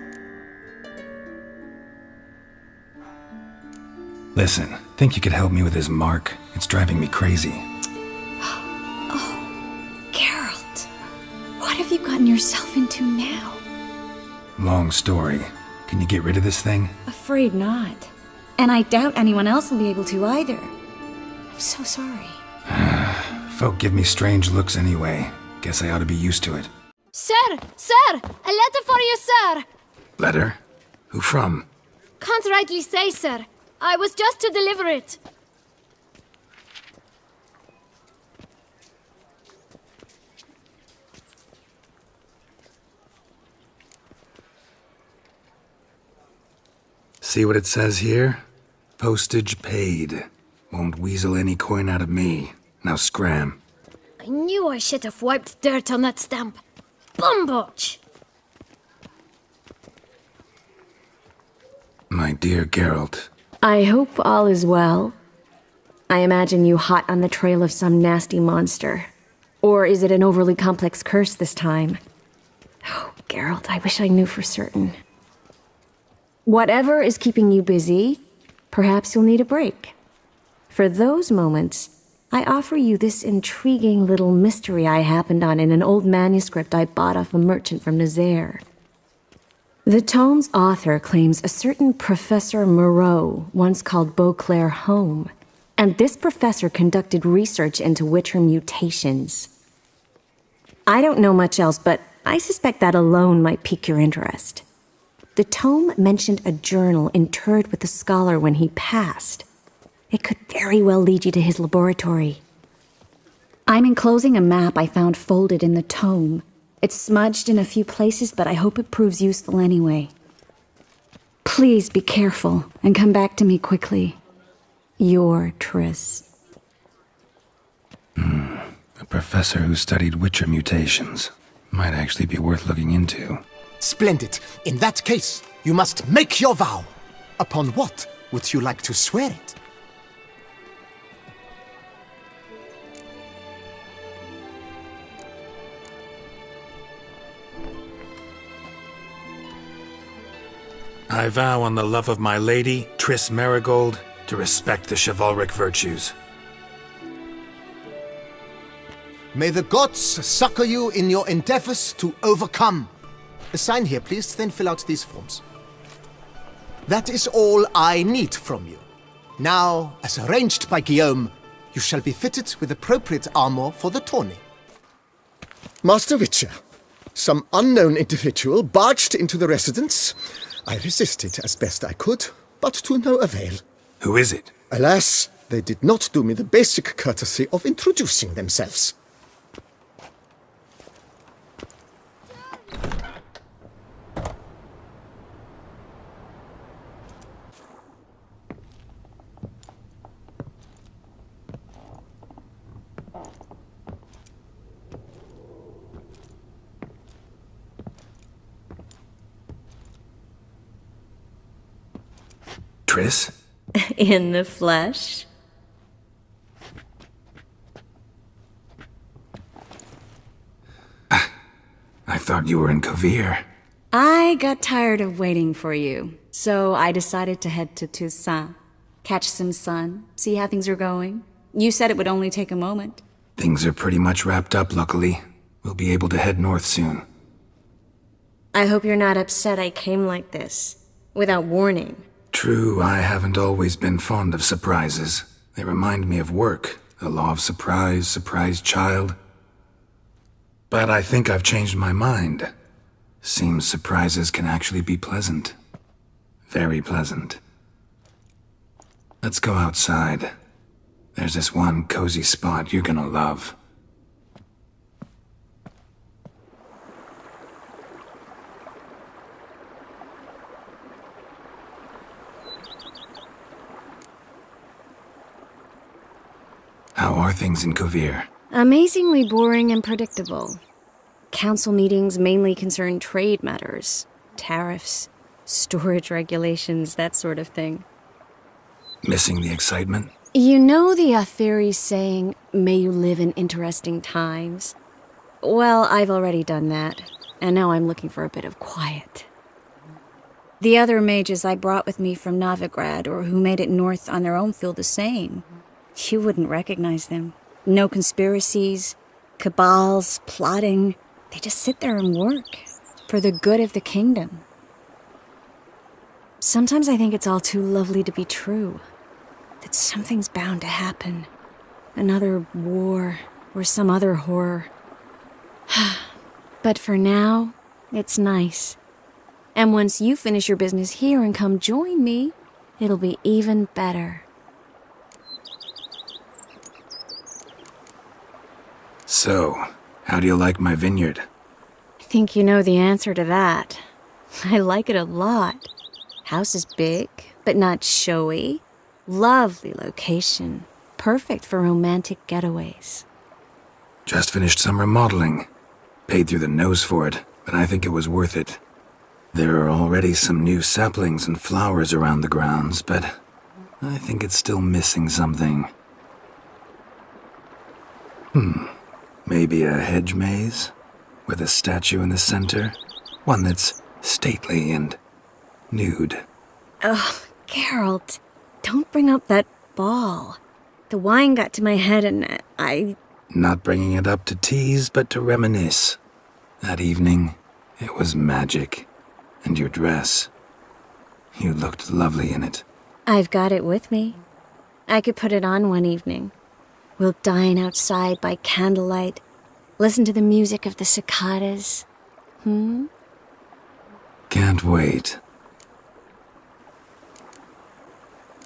Listen, think you could help me with this mark? It's driving me crazy. Oh, Geralt. What have you gotten yourself into now? Long story. Can you get rid of this thing? Afraid not. And I doubt anyone else will be able to either. I'm so sorry. Folk give me strange looks anyway. Guess I ought to be used to it. Sir! Sir! A letter for you, sir! Letter? Who from? Can't rightly say, sir. I was just to deliver it. See what it says here? Postage paid. Won't weasel any coin out of me. Now scram. I knew I should have wiped dirt on that stamp. Bumbotch! My dear Geralt. I hope all is well. I imagine you hot on the trail of some nasty monster. Or is it an overly complex curse this time? Oh, Geralt, I wish I knew for certain. Whatever is keeping you busy, perhaps you'll need a break. For those moments, I offer you this intriguing little mystery I happened on in an old manuscript I bought off a merchant from Nazaire. The tome's author claims a certain Professor Moreau once called Beauclair home, and this professor conducted research into Witcher mutations. I don't know much else, but I suspect that alone might pique your interest. The tome mentioned a journal interred with the scholar when he passed. It could very well lead you to his laboratory. I'm enclosing a map I found folded in the tome. It's smudged in a few places, but I hope it proves useful anyway. Please be careful and come back to me quickly. Your Triss. A professor who studied Witcher mutations. Might actually be worth looking into. Splendid. In that case, you must make your vow. Upon what would you like to swear it? I vow on the love of my lady, Triss Merigold, to respect the chivalric virtues. May the gods succor you in your endeavors to overcome. Sign here, please, then fill out these forms. That is all I need from you. Now, as arranged by Guillaume, you shall be fitted with appropriate armor for the tourney. Master Witcher, some unknown individual barged into the residence. I resisted as best I could, but to no avail. Who is it? Alas, they did not do me the basic courtesy of introducing themselves. Triss? In the flesh? I thought you were in Kovir. I got tired of waiting for you, so I decided to head to Toussaint. Catch some sun, see how things are going. You said it would only take a moment. Things are pretty much wrapped up, luckily. We'll be able to head north soon. I hope you're not upset I came like this, without warning. True, I haven't always been fond of surprises. They remind me of work, the law of surprise, surprise child. But I think I've changed my mind. Seems surprises can actually be pleasant. Very pleasant. Let's go outside. There's this one cozy spot you're gonna love. How are things in Kovir? Amazingly boring and predictable. Council meetings mainly concern trade matters, tariffs, storage regulations, that sort of thing. Missing the excitement? You know the fairy saying, may you live in interesting times? Well, I've already done that, and now I'm looking for a bit of quiet. The other mages I brought with me from Novigrad or who made it north on their own feel the same. You wouldn't recognize them. No conspiracies, cabals, plotting. They just sit there and work for the good of the kingdom. Sometimes I think it's all too lovely to be true. That something's bound to happen. Another war or some other horror. But for now, it's nice. And once you finish your business here and come join me, it'll be even better. So, how do you like my vineyard? I think you know the answer to that. I like it a lot. House is big, but not showy. Lovely location. Perfect for romantic getaways. Just finished some remodeling. Paid through the nose for it, but I think it was worth it. There are already some new saplings and flowers around the grounds, but I think it's still missing something. Maybe a hedge maze? With a statue in the center? One that's stately and nude. Oh, Geralt, don't bring up that ball. The wine got to my head and I... Not bringing it up to tease, but to reminisce. That evening, it was magic. And your dress. You looked lovely in it. I've got it with me. I could put it on one evening. We'll dine outside by candlelight, listen to the music of the cicadas. Can't wait.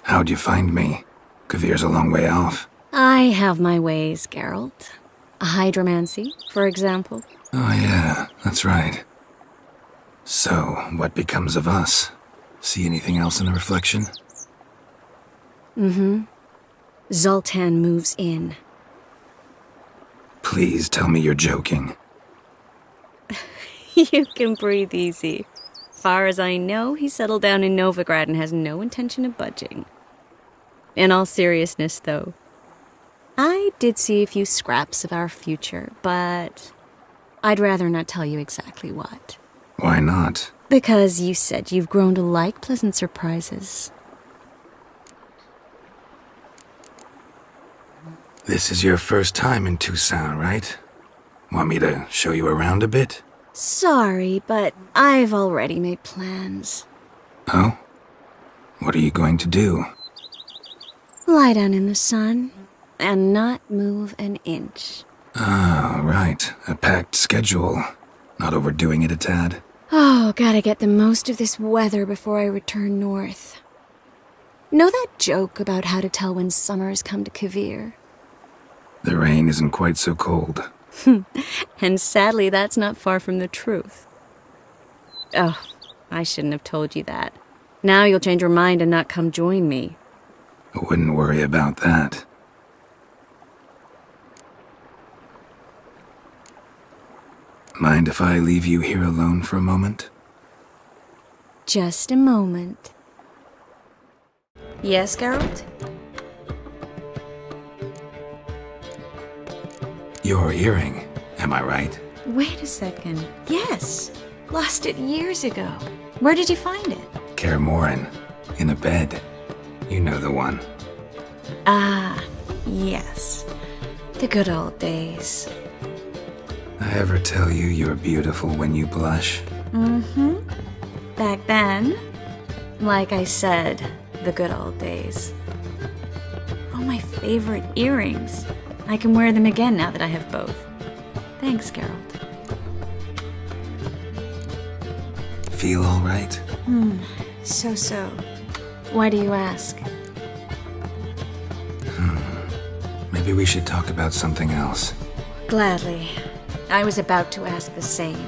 How'd you find me? Kovir's a long way off. I have my ways, Geralt. A hydromancy, for example. Oh yeah, that's right. So, what becomes of us? See anything else in the reflection? Zoltan moves in. Please tell me you're joking. You can breathe easy. Far as I know, he settled down in Novigrad and has no intention of budging. In all seriousness, though, I did see a few scraps of our future, but I'd rather not tell you exactly what. Why not? Because you said you've grown to like pleasant surprises. This is your first time in Toussaint, right? Want me to show you around a bit? Sorry, but I've already made plans. Oh? What are you going to do? Lie down in the sun and not move an inch. Ah, right. A packed schedule. Not overdoing it a tad. Oh, gotta get the most of this weather before I return north. Know that joke about how to tell when summer's come to Kovir? The rain isn't quite so cold. And sadly, that's not far from the truth. Oh, I shouldn't have told you that. Now you'll change your mind and not come join me. I wouldn't worry about that. Mind if I leave you here alone for a moment? Just a moment. Yes, Geralt? Your earring, am I right? Wait a second. Yes. Lost it years ago. Where did you find it? Kaer Morhen, in a bed. You know the one. Ah, yes. The good old days. I ever tell you you're beautiful when you blush? Mm-hmm. Back then, like I said, the good old days. Oh, my favorite earrings. I can wear them again now that I have both. Thanks, Geralt. Feel all right? So. Why do you ask? Maybe we should talk about something else. Gladly. I was about to ask the same.